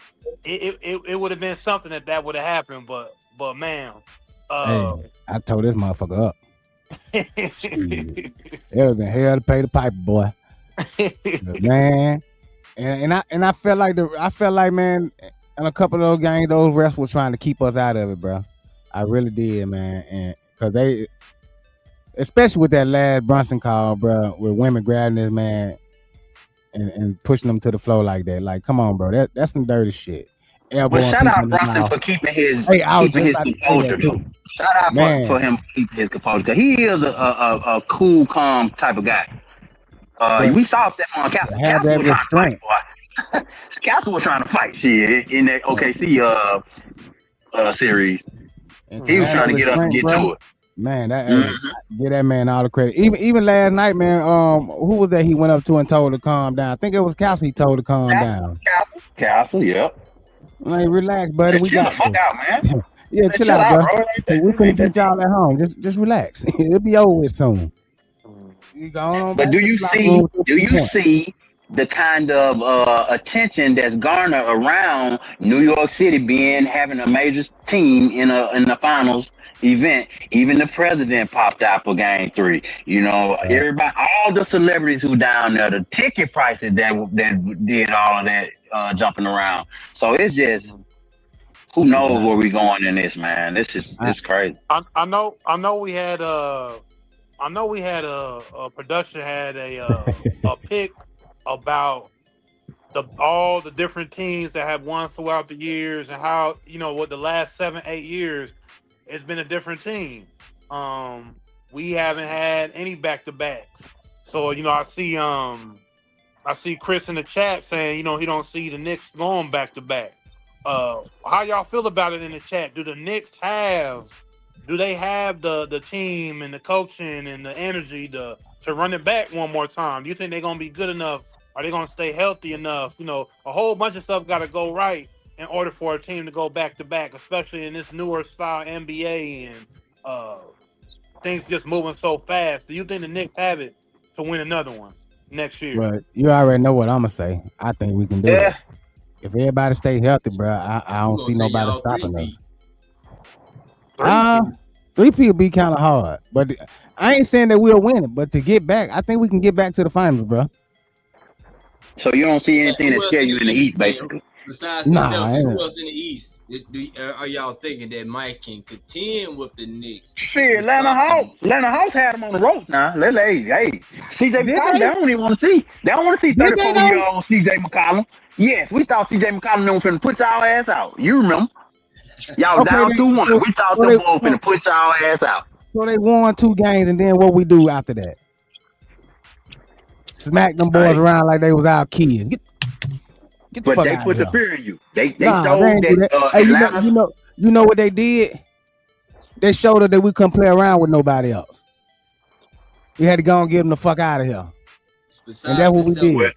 it would have been something that would have happened, but man,
hey, I told this motherfucker up. It would have been hell to pay the piper, boy. Man. And I felt like man, in a couple of those games, those refs was trying to keep us out of it, bro. I really did, man, and because they, especially with that last Brunson call, bro, with women grabbing this man and pushing them to the floor like that. Like, come on, bro, that's some dirty shit.
But shout out Brunson for keeping his composure, too. Shout out for him keeping his composure because he is a cool, calm type of guy. We saw Stephon Castle.
Have that restraint.
Castle was trying to fight shit in that OKC
series.
He was trying to get up and get to it.
Man, Give that man all the credit. Even last night, man. Who was that? He went up to and told to calm down. I think it was Castle. He told to calm down.
Castle, yep.
Like, relax, buddy.
Said,
We
chill the
got
fuck
this.
out, man.
Yeah,
Said,
chill out, bro.
bro.
We finna
Ain't that
beat y'all at home. Just relax. It'll be over with soon. You going on
But
back
do
to the
you
locker room with
do
your
you
point.
see the kind of attention that's garnered around New York City being having a major team in the finals event? Even the president popped out for Game 3. You know,
Right.
everybody, all the celebrities who down there, the ticket prices that did all of that jumping around. So it's just who knows
Yeah.
where we going in this, man. It's crazy.
I know we had a production had a pick about all the different teams that have won throughout the years and how what the last 7-8 years it's been a different team. We haven't had any back to backs, so I see Chris in the chat saying he don't see the Knicks going back to back. How y'all feel about it in the chat? Do the Knicks have the team and the coaching and the energy to run it back one more time? Do you think they're gonna be good enough? Are they gonna stay healthy enough? A whole bunch of stuff got to go right in order for a team to go back to back, especially in this newer style NBA and things just moving so fast. Do you think the Knicks have it to win another one next year?
But you already know what I'm gonna say. I think we can do
Yeah.
it. If everybody stay healthy, bro, I don't
gonna
see
say
nobody
y'all
stopping us.
3-peat.
3P will be kind of hard, but I ain't saying that we'll win it. But to get back, I think we can get back to the finals, bro.
So you don't see anything
Who
that
else
scare
in
you
the
in the
East,
East,
man?
basically.
Besides the
Nah,
Celtics,
ain't
who
it?
else in the East? Are y'all thinking that Mike can contend with the Knicks?
Shit,
To stop them?
Atlanta Hawks had them on the ropes now. Hey, CJ
Did
McCollum, they
they?
don't even want to see. They don't want to see
Did they though?
34-year-old CJ McCollum. Yes, we thought CJ McCollum was finna put y'all ass out. You remember? Y'all
Okay,
down 2-1.
so,
We thought
so
them
they
boys finna put y'all ass out.
so they won 2 games, and then what we do after that? Smack them boys
Hey,
around like they was our kids. Get the
but
fuck
they
out of
put the
here.
fear in you. They
Nah, they
showed
ain't do
that
that. Hey,
Atlanta.
you know what they did? They showed us that we couldn't play around with nobody else. We had to go and get them the fuck out of here, and that's
Besides
what
the
we
Celtics,
did.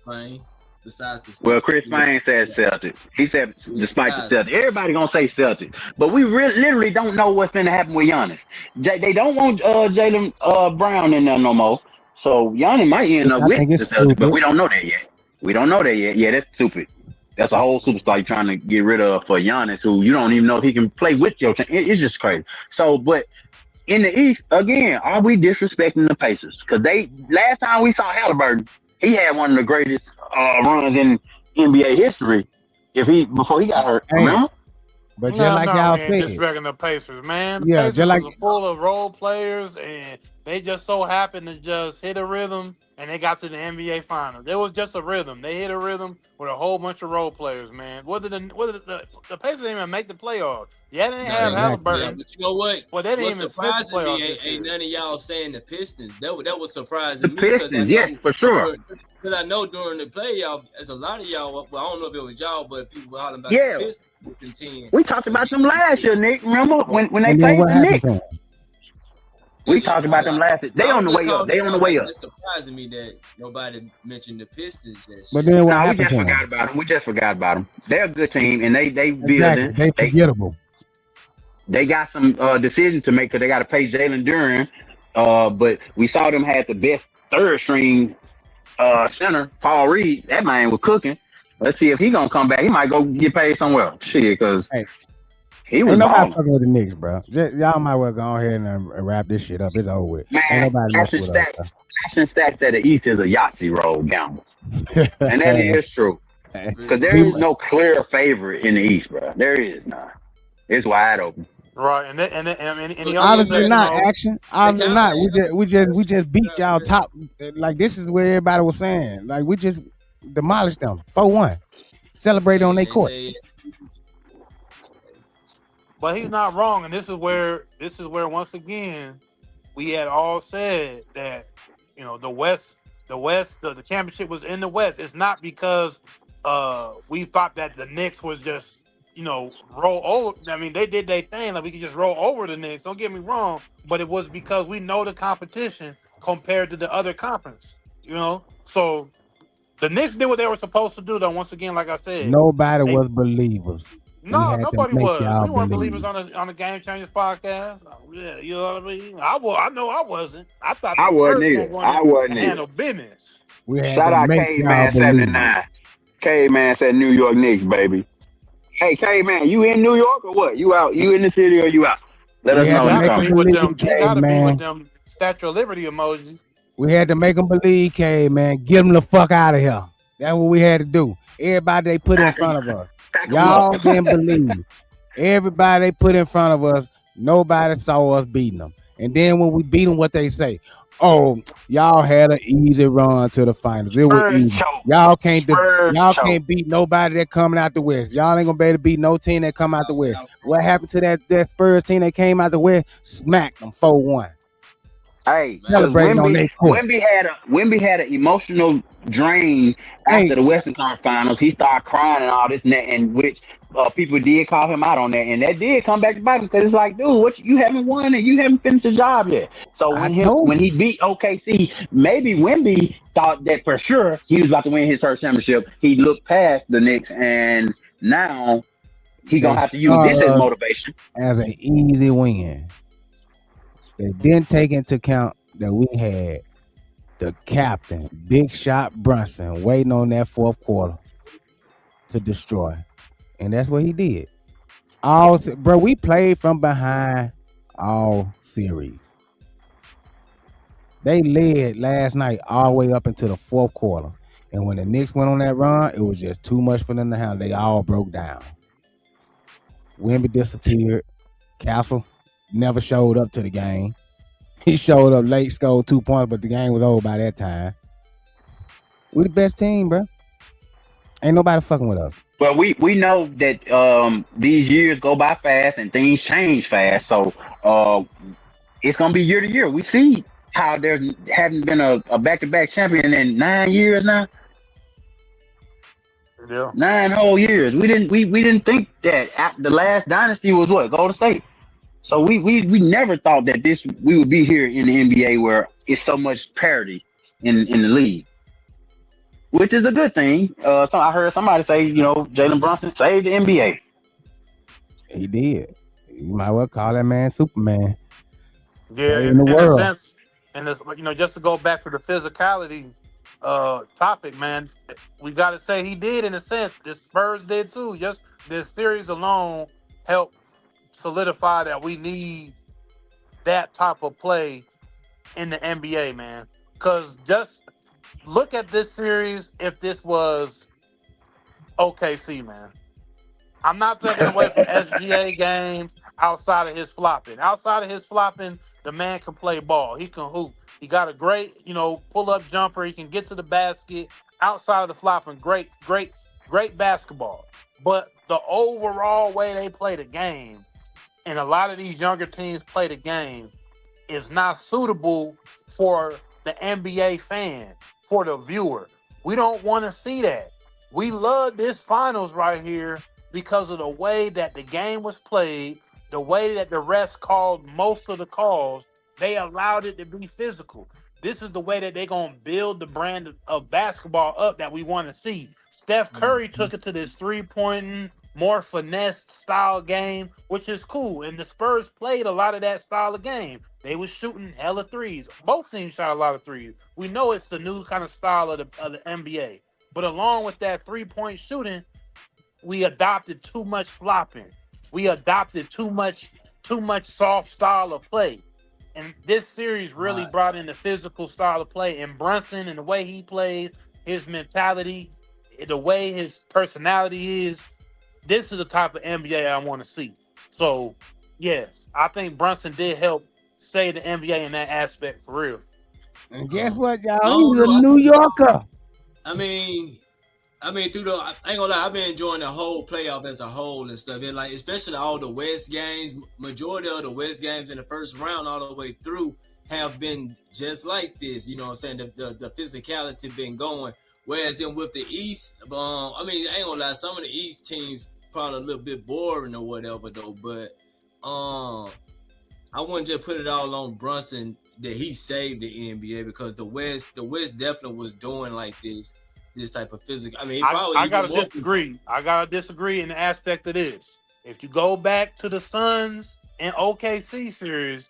playing. Besides the
Well,
Celtics,
Chris Payne said Celtics. He said despite the
besides,
Celtics. Everybody gonna say Celtics. But we literally don't know what's gonna happen with Giannis. They don't want Jalen Brown in there no more. So Giannis might end
Which
up
I
with
think
the
is
Celtics, but
stupid.
we don't know that yet. We don't know that yet. Yeah, that's stupid. That's a whole superstar you're trying to get rid of for Giannis, who you don't even know if he can play with your team. It's just crazy. So, but in the East, again, are we disrespecting the Pacers? Because last time we saw Halliburton, he had one of the greatest runs in NBA history. Before he got hurt,
Hey,
remember?
but just
No,
like
no, we
y'all
ain't
said,
disrespecting the Pacers, man. The
yeah,
Pacers
just like
was full of role players, and they just so happened to just hit a rhythm, and they got to the NBA Finals. It was just a rhythm. They hit a rhythm with a whole bunch of role players, man. The Pacers didn't even make the playoffs. Yeah, they didn't have
exactly.
yeah,
Halliburton.
but you know what?
Well, they didn't
What's
even flip the
surprising me
playoffs this
ain't
year.
none of y'all saying the Pistons. That was
The
surprising me because I
Pistons, yes,
know
for sure.
during the playoff, as a lot of y'all. Well, I don't know if it was y'all, but people were hollering about the
Yeah,
Pistons to contend
we talked about them
against the
last year,
Knicks.
Nick. Remember when they
And then
played
what
the
happened to him?
Knicks? We talked about them last year. They
I
on
was
the
just
way up.
calling
They
it
on the
out.
way
Like,
up.
it's surprising me that nobody mentioned the Pistons just
But
yet.
then what
No, we
happened
just
to
forgot
him?
about them. We just forgot about them. They're a good team, and they
Exactly.
building.
They forgettable.
They got some decisions to make because they got to pay Jalen Duran. But we saw them had the best third string center, Paul Reed. That man was cooking. Let's see if he gonna come back. He might go get paid somewhere. Shit, because
Hey,
he was
ain't nobody
balling.
fucking with the Knicks, bro. Y'all might well go ahead and wrap this shit up. It's over with. Ain't
Man,
nobody messing with us,
Ashton Stacks said the East is a Yahtzee roll gamble, and that
bro.
is true. Because there
Be-
is no clear favorite in the East, bro. There is not. It's wide open.
Right, and he also
Obviously
said,
not action.
The
Obviously not. We just beat y'all
Cavaliers.
top. Like this is where everybody was saying. Like we just demolished them 4-1. Celebrated on their
They
court.
say
but he's not wrong, and this is where once again we had all said that the championship was in the West. It's not because we thought that the Knicks was just roll over. I mean, they did their thing. Like we could just roll over the Knicks. Don't get me wrong, but it was because we know the competition compared to the other conference. So the Knicks did what they were supposed to do. Though once again, like I said,
Nobody
they
was believers. We
no,
had to
nobody
make
was.
y'all
We weren't believers
believe.
on the Game Changers podcast. Yeah, you know what I mean. I know I wasn't. I thought
I
the
wasn't
Spurs were
either.
going
I
to
wasn't either.
handle business.
We had
Shout
to
out
make y'all
Caveman
believe.
79. Caveman said New York Knicks, baby. Hey, Caveman, you in New York or what? You out? You in the city or you out? Let
We
us
He
had
know
to
when you
gotta
make them
coming.
be with them.
believe,
He
K
gotta be with
man.
them Statue of Liberty emojis.
We had to make them believe, K man. Get them the fuck out of here. That's what we had to do. Everybody they put in
Pack 'em
front of us.
pack 'em up.
Y'all didn't believe. Everybody they put in front of us, nobody saw us beating them. And then when we beat them, what they say? Oh, y'all had an easy run to the finals. It was
Spurs
easy.
choke.
Y'all
Spurs choke.
can't beat nobody that coming out the West. Y'all ain't gonna be able to beat no team that come out the West. What happened to that Spurs team that came out the West? Smacked them 4-1.
Hey, because
Celebrating on their court.
Wemby had an emotional drain after
Hey,
the Western Conference Finals. He started crying and all this and that, and which people did call him out on that, and that did come back to bite him because it's like, dude, what you haven't won and you haven't finished the job yet. So
I told
when
you.
he beat OKC, maybe Wemby thought that for sure he was about to win his first championship. He looked past the Knicks, and now he
They
gonna have to use
saw
this as
us
motivation.
as an easy win. They didn't take into account that we had the captain, Big Shot Brunson, waiting on that fourth quarter to destroy. And that's what he did. Bro, we played from behind all series. They led last night all the way up into the fourth quarter. And when the Knicks went on that run, it was just too much for them to handle. They all broke down. Wemby disappeared. Castle never showed up to the game. He showed up late, scored 2 points, but the game was over by that time. We the best team, bro. Ain't nobody fucking with us.
Well, we know that these years go by fast and things change fast. So it's gonna be year to year. We see how there hadn't been a back-to-back champion in 9 years now.
Yeah.
9 whole years. We didn't think that the last dynasty was what? Golden State. So we never thought that we would be here in the NBA where it's so much parity in the league, which is a good thing. So I heard somebody say, Jalen Brunson saved the NBA.
He did. You might well call that man Superman.
Yeah,
In the
in a
world.
sense, and this, just to go back to the physicality topic, man, we got to say he did in a sense. The Spurs did too. Just this series alone helped solidify that we need that type of play in the NBA, man. Because just look at this series. If this was OKC, man, I'm not taking away from SGA games outside of his flopping. Outside of his flopping, the man can play ball. He can hoop. He got a great, pull-up jumper. He can get to the basket. Outside of the flopping, great basketball. But the overall way they play the game, and a lot of these younger teams play the game, is not suitable for the NBA fan, for the viewer. We don't want to see that. We love this finals right here because of the way that the game was played, the way that the refs called most of the calls. They allowed it to be physical. This is the way that they're going to build the brand of basketball up that we want to see. Steph Curry took it to this three-pointing, more finesse style game, which is cool. And the Spurs played a lot of that style of game. They was shooting hella threes. Both teams shot a lot of threes. We know it's the new kind of style of the NBA. But along with that three-point shooting, we adopted too much flopping. We adopted too much soft style of play. And this series really brought in the physical style of play. And Brunson and the way he plays, his mentality, the way his personality is, this is the type of NBA I want to see. So, yes, I think Brunson did help save the NBA in that aspect for real.
And guess what, y'all? He's a New Yorker.
I mean, I ain't gonna lie, I've been enjoying the whole playoff as a whole and stuff. And like, especially all the West games, majority of the West games in the first round all the way through have been just like this. You know what I'm saying? The physicality been going. Whereas then with the East, I ain't gonna lie, some of the East teams probably a little bit boring or whatever though. But I wouldn't just put it all on Brunson that he saved the NBA because the West definitely was doing like this type of physical. I mean,
I gotta disagree. I gotta disagree in the aspect of this. If you go back to the Suns and OKC series,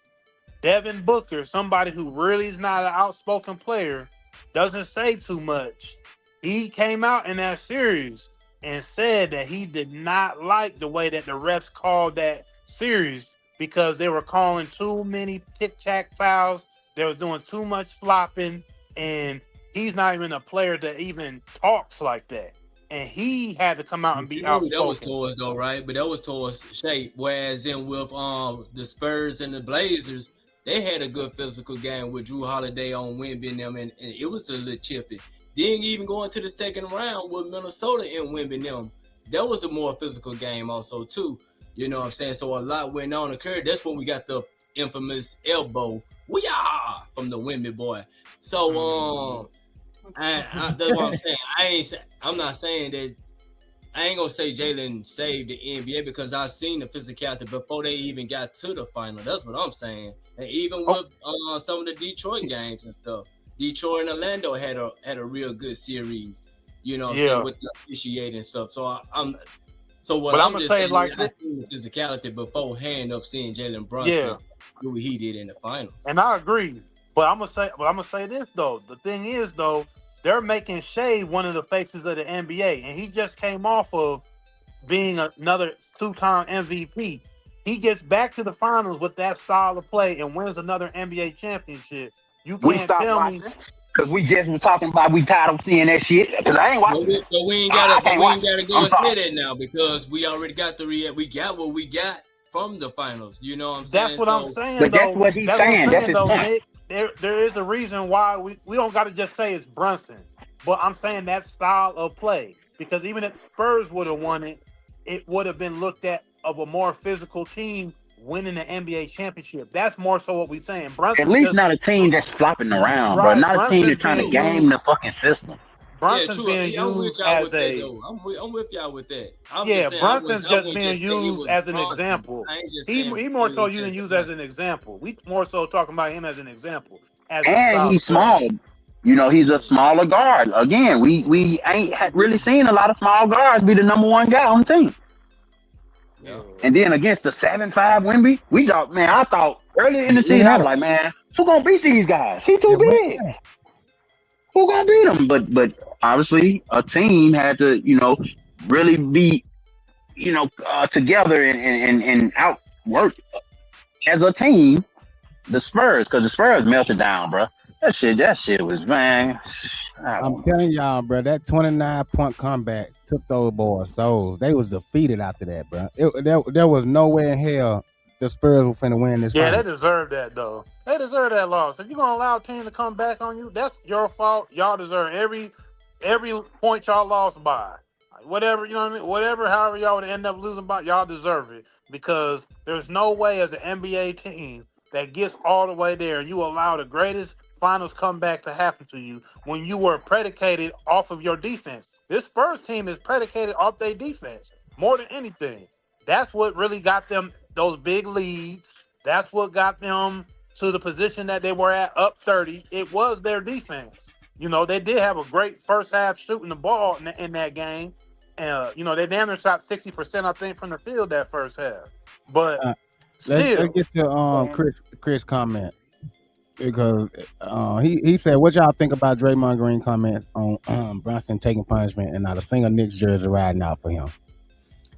Devin Booker, somebody who really is not an outspoken player, doesn't say too much. He came out in that series and said that he did not like the way that the refs called that series because they were calling too many tic-tac fouls. They were doing too much flopping, and he's not even a player that even talks like that. And he had to come out and be outspoken.
That was towards though, right? But that was towards Shea. Whereas in with the Spurs and the Blazers, they had a good physical game with Drew Holiday on Wemby and them, and it was a little chippy. Then even going to the second round with Minnesota and Wemby and them, that was a more physical game also too. You know what I'm saying? So a lot went on occurred. That's when we got the infamous elbow from the Wemby boy. So that's what I'm saying. I'm not saying that. I ain't gonna say Jalen saved the NBA because I've seen the physicality before they even got to the final. That's what I'm saying. And even with some of the Detroit games and stuff, Detroit and Orlando had a real good series. You know what I'm saying, with the officiating stuff. So I'm just saying like I seen the physicality beforehand of seeing Jalen Brunson do what he did in the finals.
And I agree. But I'm gonna say this though. The thing is though, they're making Shea one of the faces of the NBA, and he just came off of being another two-time MVP. He gets back to the finals with that style of play and wins another NBA championship. You can't tell me
because we just were talking about we tired of seeing that shit. Because I ain't watching.
But we ain't gotta go and say that now because we already got we got what we got from the finals. You know what I'm saying?
That's what I'm saying.
But that's what he's saying. That's his point.
There is a reason why we don't got to just say it's Brunson, but I'm saying that style of play because even if the Spurs would have won it, it would have been looked at of a more physical team winning the NBA championship. That's more so what we're saying. Brunson
at least not a team that's flopping around, bro. Not a team that's trying to game the fucking system.
Brunson's being used as a.
I'm with y'all with that.
Brunson's just being used as an example. He more so used as an example. We more so talking about him as an example.
And he's small. You know, he's a smaller guard. Again, we ain't really seen a lot of small guards be the number one guy on the team. Yeah. And then against the 7'5" Wemby, I thought earlier in the season, I was like, man, who gonna beat these guys? He's too big. Who gonna beat him? But obviously a team had to, really be, together and outwork as a team the Spurs, because the Spurs melted down, bro. That shit was, man.
I'm telling y'all, bro, that 29-point comeback took those boys' souls. They was defeated after that, bro. There was no way in hell the Spurs were finna win this
fight.
fight.
They deserve that, though. They deserve that loss. If you're going to allow a team to come back on you, that's your fault. Y'all deserve every point y'all lost by. Whatever, you know what I mean? Whatever, however y'all would end up losing by, y'all deserve it. Because there's no way as an NBA team that gets all the way there and you allow the greatest finals comeback to happen to you when you were predicated off of your defense. This Spurs team is predicated off their defense more than anything. That's what really got them those big leads. That's what got them to the position that they were at, up 30. It was their defense. They did have a great first half shooting the ball in that game. They damn near shot 60%, I think, from the field that first half. But
let's get to Chris' comment. Because he said, what y'all think about Draymond Green comments on Brunson taking punishment and not a single Knicks jersey riding out for him?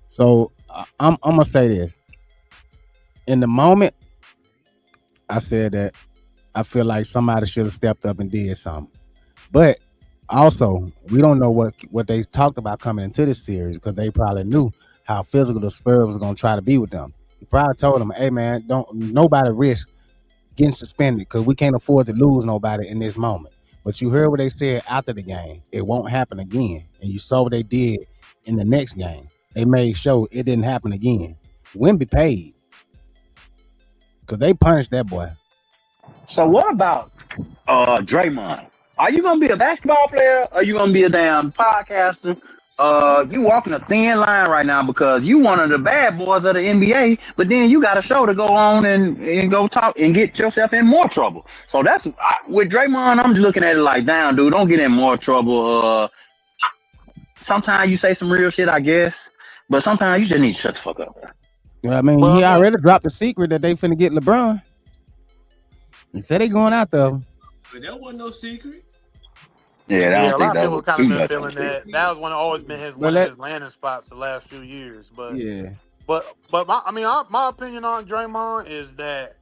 So I'm going to say this. In the moment, I said that I feel like somebody should have stepped up and did something. But also, we don't know what they talked about coming into this series because they probably knew how physical the Spurs was going to try to be with them. He probably told them, hey, man, nobody risk getting suspended because we can't afford to lose nobody in this moment. But you heard what they said after the game. It won't happen again. And you saw what they did in the next game. They made sure it didn't happen again. Wemby paid because they punished that boy.
So what about Draymond? Are you going to be a basketball player or are you going to be a damn podcaster You walking a thin line right now because you one of the bad boys of the NBA, but then you got a show to go on and go talk and get yourself in more trouble. So that's with Draymond. I'm just looking at it like, damn, dude, don't get in more trouble. Sometimes you say some real shit, I guess, but sometimes you just need to shut the fuck up, bro.
Well, I mean, he already dropped the secret that they finna get LeBron. He said they going out though.
But that wasn't no secret.
Yeah,
a lot of people kind of been feeling that. That was one of always been his landing spots the last few years. But
yeah,
but my opinion on Draymond is that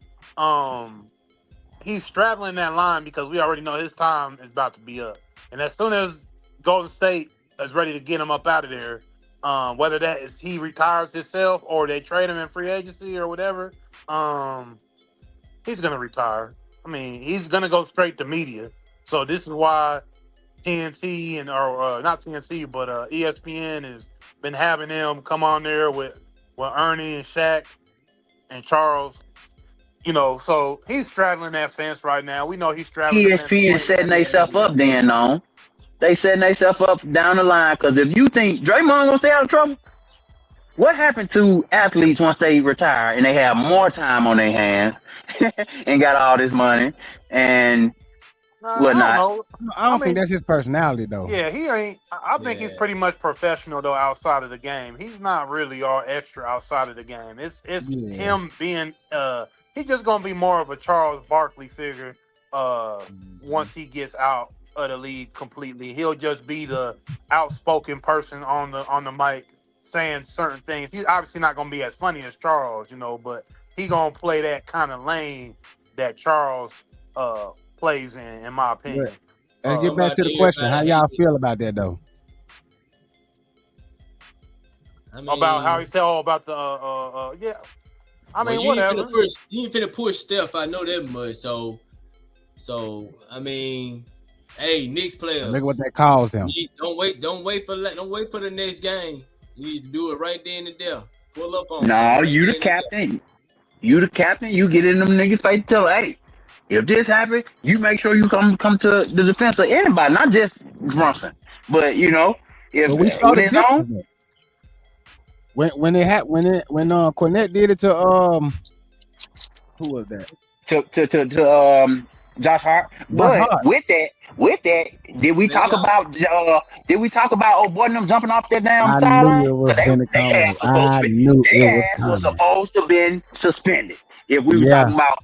he's straddling that line because we already know his time is about to be up, and as soon as Golden State is ready to get him up out of there, whether that is he retires himself or they trade him in free agency or whatever, he's gonna retire. I mean, he's gonna go straight to media. So this is why TNT or not TNT, but ESPN has been having them come on there with Ernie and Shaq and Charles. You know, so he's straddling that fence right now. We know he's straddling.
ESPN setting themselves up, then no, they setting themselves up down the line. Because if you think Draymond gonna stay out of trouble, what happened to athletes once they retire and they have more time on their hands and got all this money and whatnot?
I don't think that's his personality though.
Yeah, he ain't. I think he's pretty much professional though outside of the game. He's not really all extra outside of the game. It's him being. He's just gonna be more of a Charles Barkley figure. Once he gets out of the league completely, he'll just be the outspoken person on the mic saying certain things. He's obviously not gonna be as funny as Charles, you know, but he gonna play that kind of lane that Charles plays in my opinion.
And get back to the question, how y'all feel about that though?
I mean,
about how he said about the yeah. I mean, whatever.
You ain't finna push Steph. I know that much. So I mean, hey, Knicks players.
Look at what that caused them.
Don't wait for the next game. You need to do it right then and there. Pull up on.
No, you the captain. You the captain. You get in them niggas' face. Tell, hey, if this happens, you make sure you come to the defense of anybody, not just Brunson. But you know, if when it's on.
When Cornette did it to who was that?
To Josh Hart. But with that, did we talk about old boy them jumping off that damn sideline? They was supposed to been suspended. If we were talking about,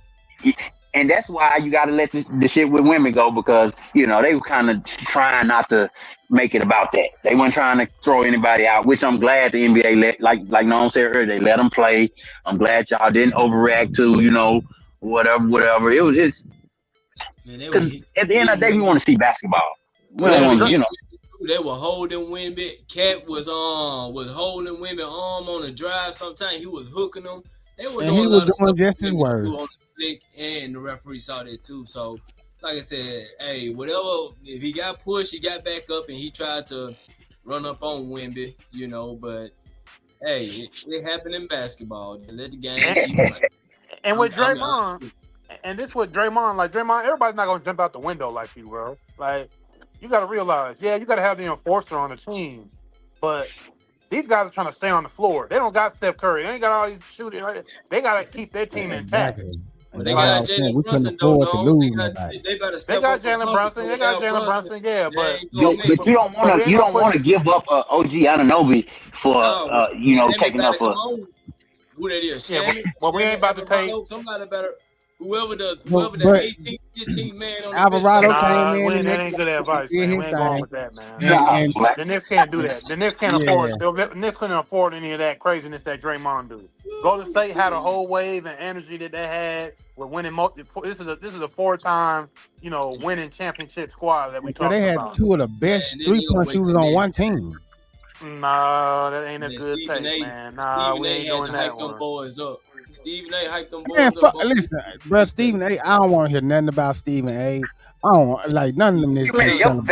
and that's why you got to let the shit with women go, because you know they were kind of trying not to make it about that. They weren't trying to throw anybody out, which I'm glad the NBA let, like Noam said earlier, they let them play. I'm glad y'all didn't overreact to, you know, whatever. It was just because at the end of the day, we want to see basketball. We don't want, you know.
They were holding Wemby. Cat was holding Wemby arm on the drive. Sometimes he was hooking them. They were doing a lot of stuff
just his word
on the stick, and the referee saw that too. So, like I said, hey, whatever. If he got pushed, he got back up, and he tried to run up on Wemby, you know. But hey, it happened in basketball. Let the game keep playing.
And with Draymond, and this with Draymond, like Draymond, everybody's not gonna jump out the window like you, bro. Like you got to realize, you got to have the enforcer on the team, but these guys are trying to stay on the floor. They don't got Steph Curry. They ain't got all these shooters. They got to keep their team intact.
But they got Jalen Brunson, though. They better step up.
They got Jalen Brunson. They got Jalen Brunson. Yeah, but
you don't want to give up OG Anunoby for you know, taking up for
who that is.
Yeah, well, we ain't about to take
somebody better. Whoever the 18, 15 man on the
Alvarado came in.
That ain't good advice, man. We ain't going with that, man. The Knicks can't do that. The Knicks can't afford. The Knicks couldn't afford any of that craziness that Draymond do. Golden State had a whole wave and energy that they had with winning. This is a 4-time, you know, winning championship squad that we talked about.
They had two of the best 3-point shooters on one team.
No, that ain't a good take, man. Nah, we ain't doing that one.
Boys up. Stephen A. hyped them boys up.
Listen, bro, Stephen A. I don't want to hear nothing about Stephen A. I don't like none of them niggas.
Your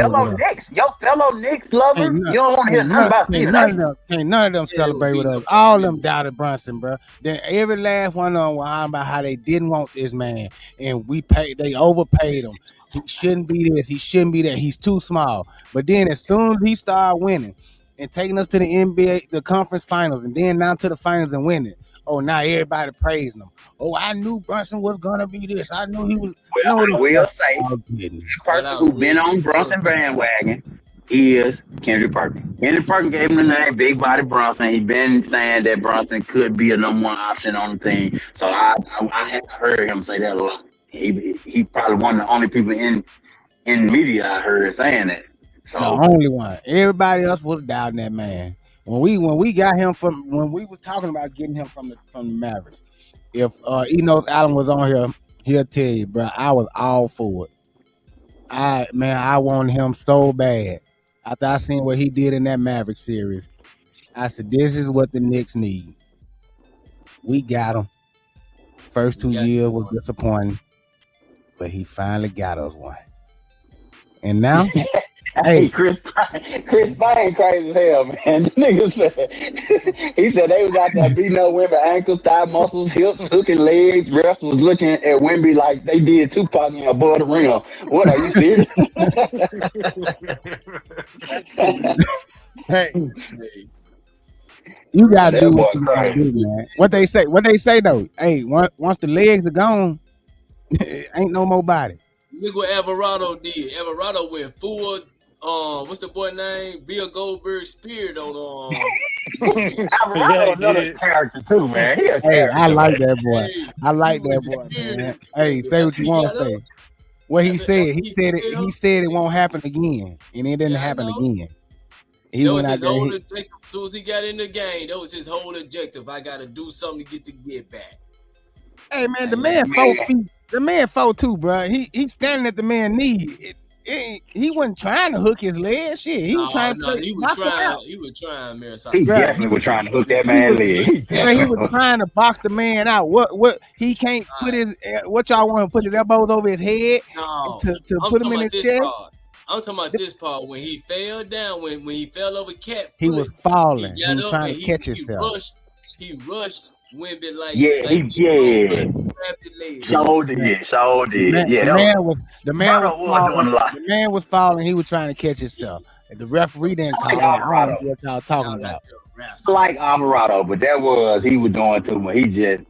fellow Knicks lover. You don't want to hear nothing about Stephen A.
None of them celebrate with us. All of them doubted Brunson, bro. Then every last one of them was about how they didn't want this man, and they overpaid him. He shouldn't be this. He shouldn't be that. He's too small. But then as soon as he started winning, and taking us to the NBA, the conference finals, and then down to the finals and winning. Oh, now everybody praising him. Oh, I knew Brunson was gonna be this. I knew he was.
Well,
No,
I will say,
all
the
business.
person who's been on Brunson bandwagon is Kendrick Perkins. Kendrick Perkins gave him the name Big Body Brunson. He's been saying that Brunson could be a number one option on the team. So I have heard him say that a lot. He probably one of the only people in media I heard saying that. So
The only one. Everybody else was doubting that man. When we got him when we was talking about getting him from the Mavericks. If Enos Allen was on here, he'll tell you, bro, I was all for it. I wanted him so bad. After I seen what he did in that Maverick series, I said, this is what the Knicks need. We got him. First 2 years was disappointing, but he finally got us one. And now,
hey, Chris Pine crazy as hell, man. The nigga said, he said they was out there beating up women, ankles, thigh muscles, hips, hooking legs. Refs was looking at Wemby like they did Tupac above the rim. What, are you serious?
hey, you gotta do what you gotta do, man. What they say though. Hey, once the legs are gone, ain't no more body.
Look what Alvarado did. Alvarado went full. What's the boy name? Bill Goldberg speared on.
Alvarado another character too, man.
Hey, I like that boy. I like that boy, man. Hey, say what you want to say. What he said, he said it won't happen again, and it didn't happen again. He
That
went
was
out
his
there.
whole objective. As soon as he got in the game, that was his whole objective. I got to do something to get the get back.
Hey man, the man 4 feet. The man 4'2", bro. He standing at the man knee. He wasn't trying to hook his leg. Shit, he was trying to.
He was trying, Marissa.
He definitely was trying to hook that man's leg.
He was trying to box the man out. What he can't put his what y'all want to put his elbows over his head to put him in his chest.
I'm talking about this part when he fell down, when he fell over Cat.
He was falling. He was trying to catch himself.
He rushed Wemby like
Sure did.
The man was falling. He was trying to catch himself. And the referee didn't call it. I don't know what y'all talking about.
Like Alvarado, but he was doing too much.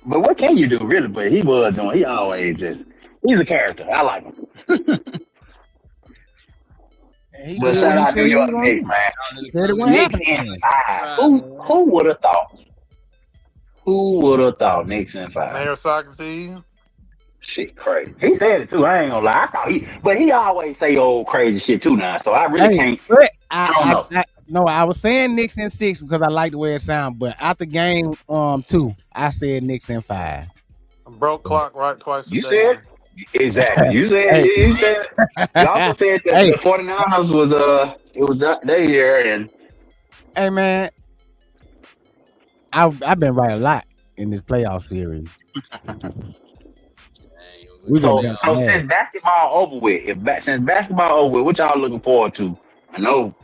But what can you do really? But he was doing. He always he's a character. I like him. But shout out to New York Knicks, man. Knicks in 5. Who would have thought? Who would have thought Knicks in 5?
Mayor Socrates.
Shit, crazy. He said it too. I ain't gonna lie. But he always say old crazy shit too now. So I really can't. I don't know.
I was saying Knicks in 6 because I like the way it sounds. But after game 2, I said Knicks in 5.
Broke clock right twice.
You said exactly. You said. You also said that the 49ers was it was their year and.
Hey man, I've been right a lot in this playoff series.
So since basketball over with, what y'all looking forward to? I don't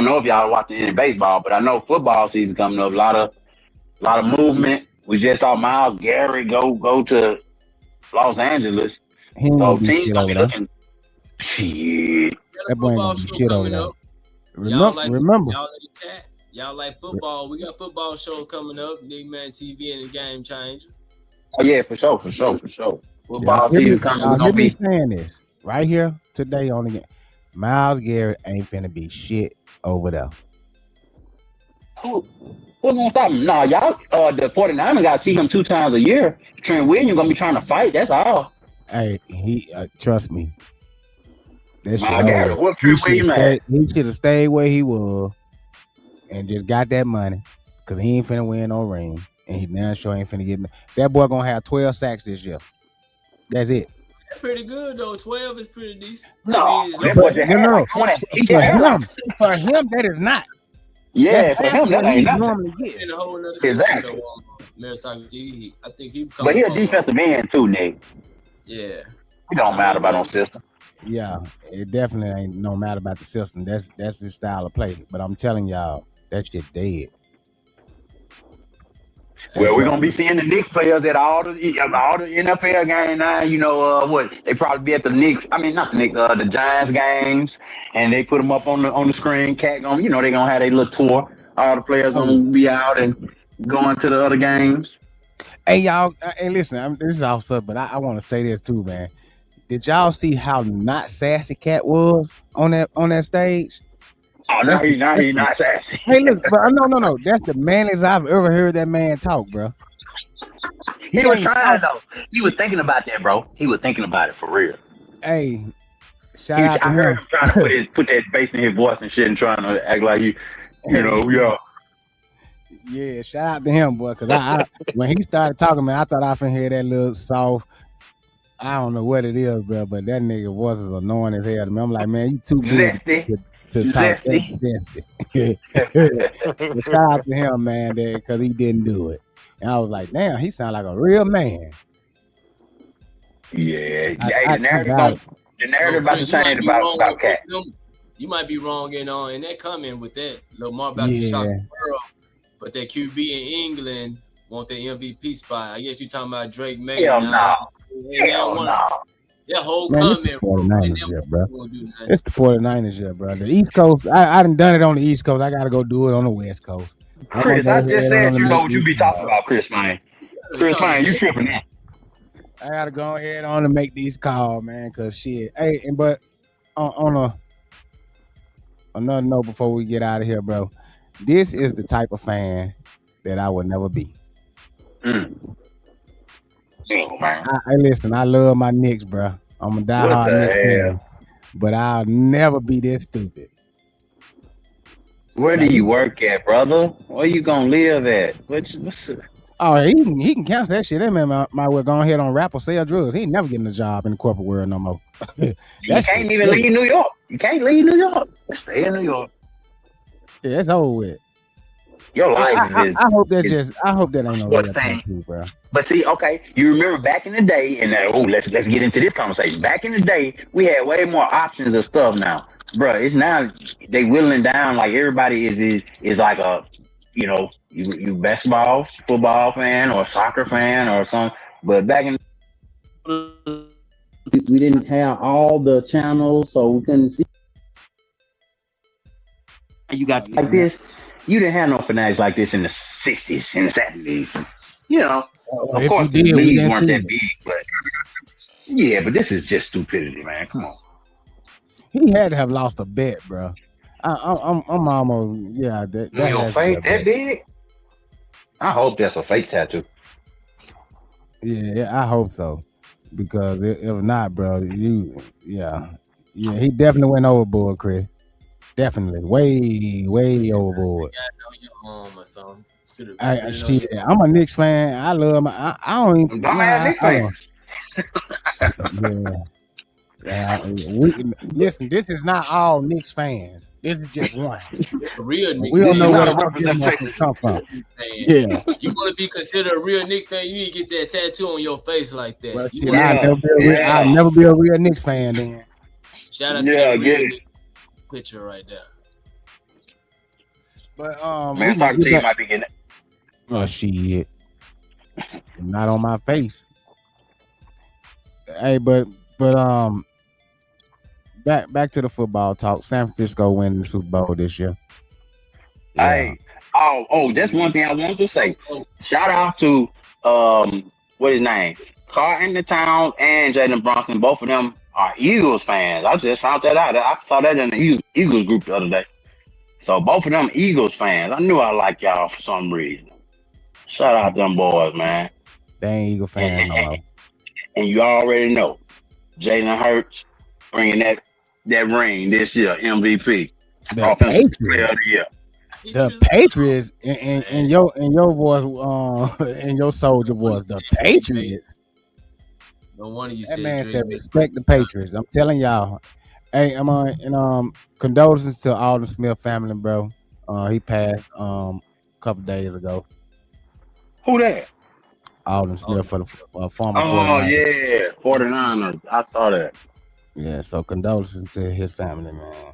know if y'all watching any baseball, but I know football season coming up. A lot of movement. We just saw Myles Garrett go to Los Angeles. So teams gonna be looking. Shit.
That boy ain't gonna be shit over there. Remember.
Y'all like football. We got football show coming up. Big Man TV and the Game Changers.
Oh yeah, for sure. Football season coming. We're gonna be
saying this right here today on the game. Myles Garrett ain't finna be shit over there.
Who's gonna stop him? Nah, y'all. The 49ers got to see him 2 times a year. Trent Williams gonna be trying to fight. That's all.
Hey, he trust me. That
shit.
He should have stayed where he was and just got that money because he ain't finna win no ring, and he damn sure ain't finna get. That boy gonna have 12 sacks this year. That's it.
That's pretty good though. 12 is pretty decent.
No,
for him that is not.
Yeah, for him that ain't nothing.
Normally get. In a whole other
exactly.
I think he.
But he a defensive end too, Nick.
Yeah.
It don't matter about no system.
Yeah, it definitely ain't no matter about the system. That's his style of play. But I'm telling y'all, that shit dead.
Well, we're gonna be seeing the Knicks players at all the NFL games now. You know, what they probably be at the Knicks. I mean, not the Knicks, the Giants games, and they put them up on the screen. Cat gonna, you know, they gonna have their little tour. All the players gonna be out and going to the other games.
Hey y'all, hey listen, this is off subject, but I want to say this too, man. Did y'all see how not sassy Cat was on that stage?
Oh, no, he's not sassy.
Hey, look, bro, no. That's the manliest I've ever heard that man talk, bro.
He was trying though. He was thinking about that, bro. He was thinking about it for real.
Hey, shout out to him.
I heard him trying to put that bass in his voice and shit, and trying to act like you know, yeah.
Yeah, shout out to him, boy. Cause I when he started talking, man, I thought I finna hear that little soft. I don't know what it is, bro, but that nigga voice is annoying as hell to me. I'm like, man, you too good to talk zesty. Shout out to him, man, because he didn't do it. And I was like, damn, he sound like a real man.
Yeah, the narrative about the same about Cat.
You might be wrong in that comment with that Lamar about to shock the world, but that QB in England want the MVP spot. I guess you talking about Drake May.
Hell no.
That whole
man,
comment.
It's the 49ers year, bro. It's the 49ers year, bro. The East Coast, I done done it on the East Coast. I got to go do it on the West Coast.
Chris, I just said you know what you be talking about, Chris, man. Chris, man, you tripping now.
I got to go ahead on and make these calls, man, because shit. Hey, but on another note before we get out of here, bro, this is the type of fan that I would never be.
Oh, man.
Hey, listen, I love my Knicks, bro. I'm a diehard Knicks fan, but I'll never be this stupid.
Where do you work at, brother? Where you gonna live at?
Oh, he can cancel that shit. That man might well go ahead on rap or sell drugs. He ain't never getting a job in the corporate world no more.
You can't even leave New York. You can't leave New York. Stay in New York.
Yeah, it's over with.
Your life is.
I hope that ain't no real thing too, bro.
But see, okay, you remember back in the day, and let's get into this conversation. Back in the day, we had way more options of stuff now, bro. It's now they whittling down. Like everybody is like a, you know, you basketball, football fan or soccer fan or something. But back in, we didn't have all the channels, so we couldn't see. You got like this. You didn't have no fanatics like this in the 60s and the 70s. You know, of course, the leagues weren't that big, but yeah, but this is just stupidity, man. Come on.
He had to have lost a bet, bro. I'm almost, yeah. That
your fake that big? I hope that's a fake tattoo.
Yeah, I hope so. Because if not, bro, he definitely went overboard, Chris. Definitely, way overboard. I'm a Knicks fan. I love my. I don't even.
Knicks fan.
Listen, this is not all Knicks fans. This is just one.
Real Knicks.
We don't know where the representation come from. Yeah,
you want to be considered a real Knicks fan? You need to get that tattoo on your face like that.
Well, shit, I'll never be a real Knicks fan then.
Shout out to that real Knicks picture right there.
But
man, soccer team might be getting it.
Oh shit. Not on my face. Hey, but back to the football talk. San Francisco winning the Super Bowl this year.
Yeah. Hey, that's one thing I wanted to say. Shout out to what his name? Carl in the Town and Jalen Brunson. Both of them are Eagles fans. I just found that out. I saw that in the Eagles group the other day. So both of them Eagles fans. I knew I liked y'all for some reason. Shout out to them boys, man.
They ain't Eagle fans no more.
And you already know, Jalen Hurts bringing that ring this year, MVP. Offensive Player of the Year.
The Patriots in your voice, in your soldier voice, the Patriots.
No wonder you
that man said respect the Patriots. I'm telling y'all. Hey, I'm on condolences to all the Smith family, bro. He passed a couple days ago.
Who that?
Alden Smith for the former.
Oh 49ers. Yeah, 49ers. I saw that.
Yeah, so condolences to his family, man.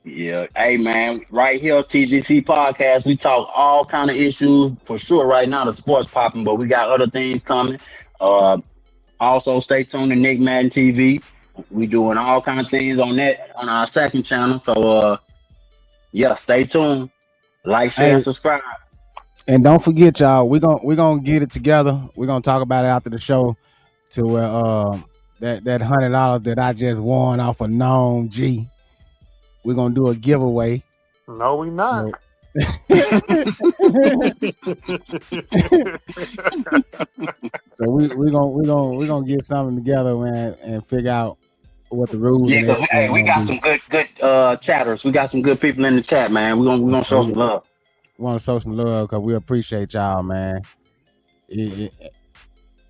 Yeah, hey man, right here, TGC podcast. We talk all kind of issues for sure. Right now, the sports popping, but we got other things coming. Also, stay tuned to Nick Madden TV. We doing all kind of things on that on our second channel. So, yeah, stay tuned. Like, share, and
Hey,
subscribe.
and don't forget, y'all. We're gonna get it together. We're gonna talk about it after the show. To where that $100 that I just won off of Gnome G. We're gonna do a giveaway.
No, we not.
So we're gonna get something together, man, and figure out what the rules
Yeah,
and
'cause
everything
we
gonna
got
be.
some good chatters. We got some good people in the chat, man. We gonna show some love.
We want to show some love because we appreciate y'all, man.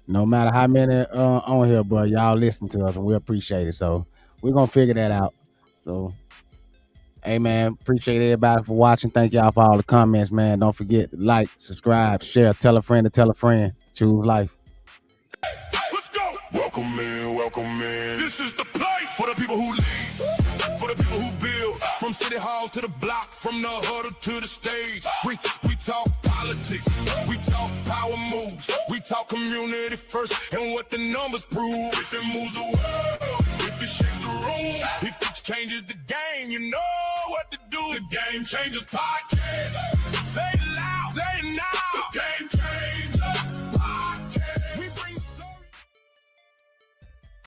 No matter how many on here, bro, y'all listen to us and we appreciate it. So we're gonna figure that out. So hey man, appreciate everybody for watching. Thank y'all for all the comments, man. Don't forget to like, subscribe, share, tell a friend to tell a friend. Choose life.
Let's go. Welcome in, welcome in. This is the place for the people who lead, for the people who build. From city halls to the block, from the huddle to the stage. We talk politics, we talk power moves, we talk community first and what the numbers prove. If it moves the world, if it shakes the room, if it changes the game, you know what to do. The Game Changers Podcast.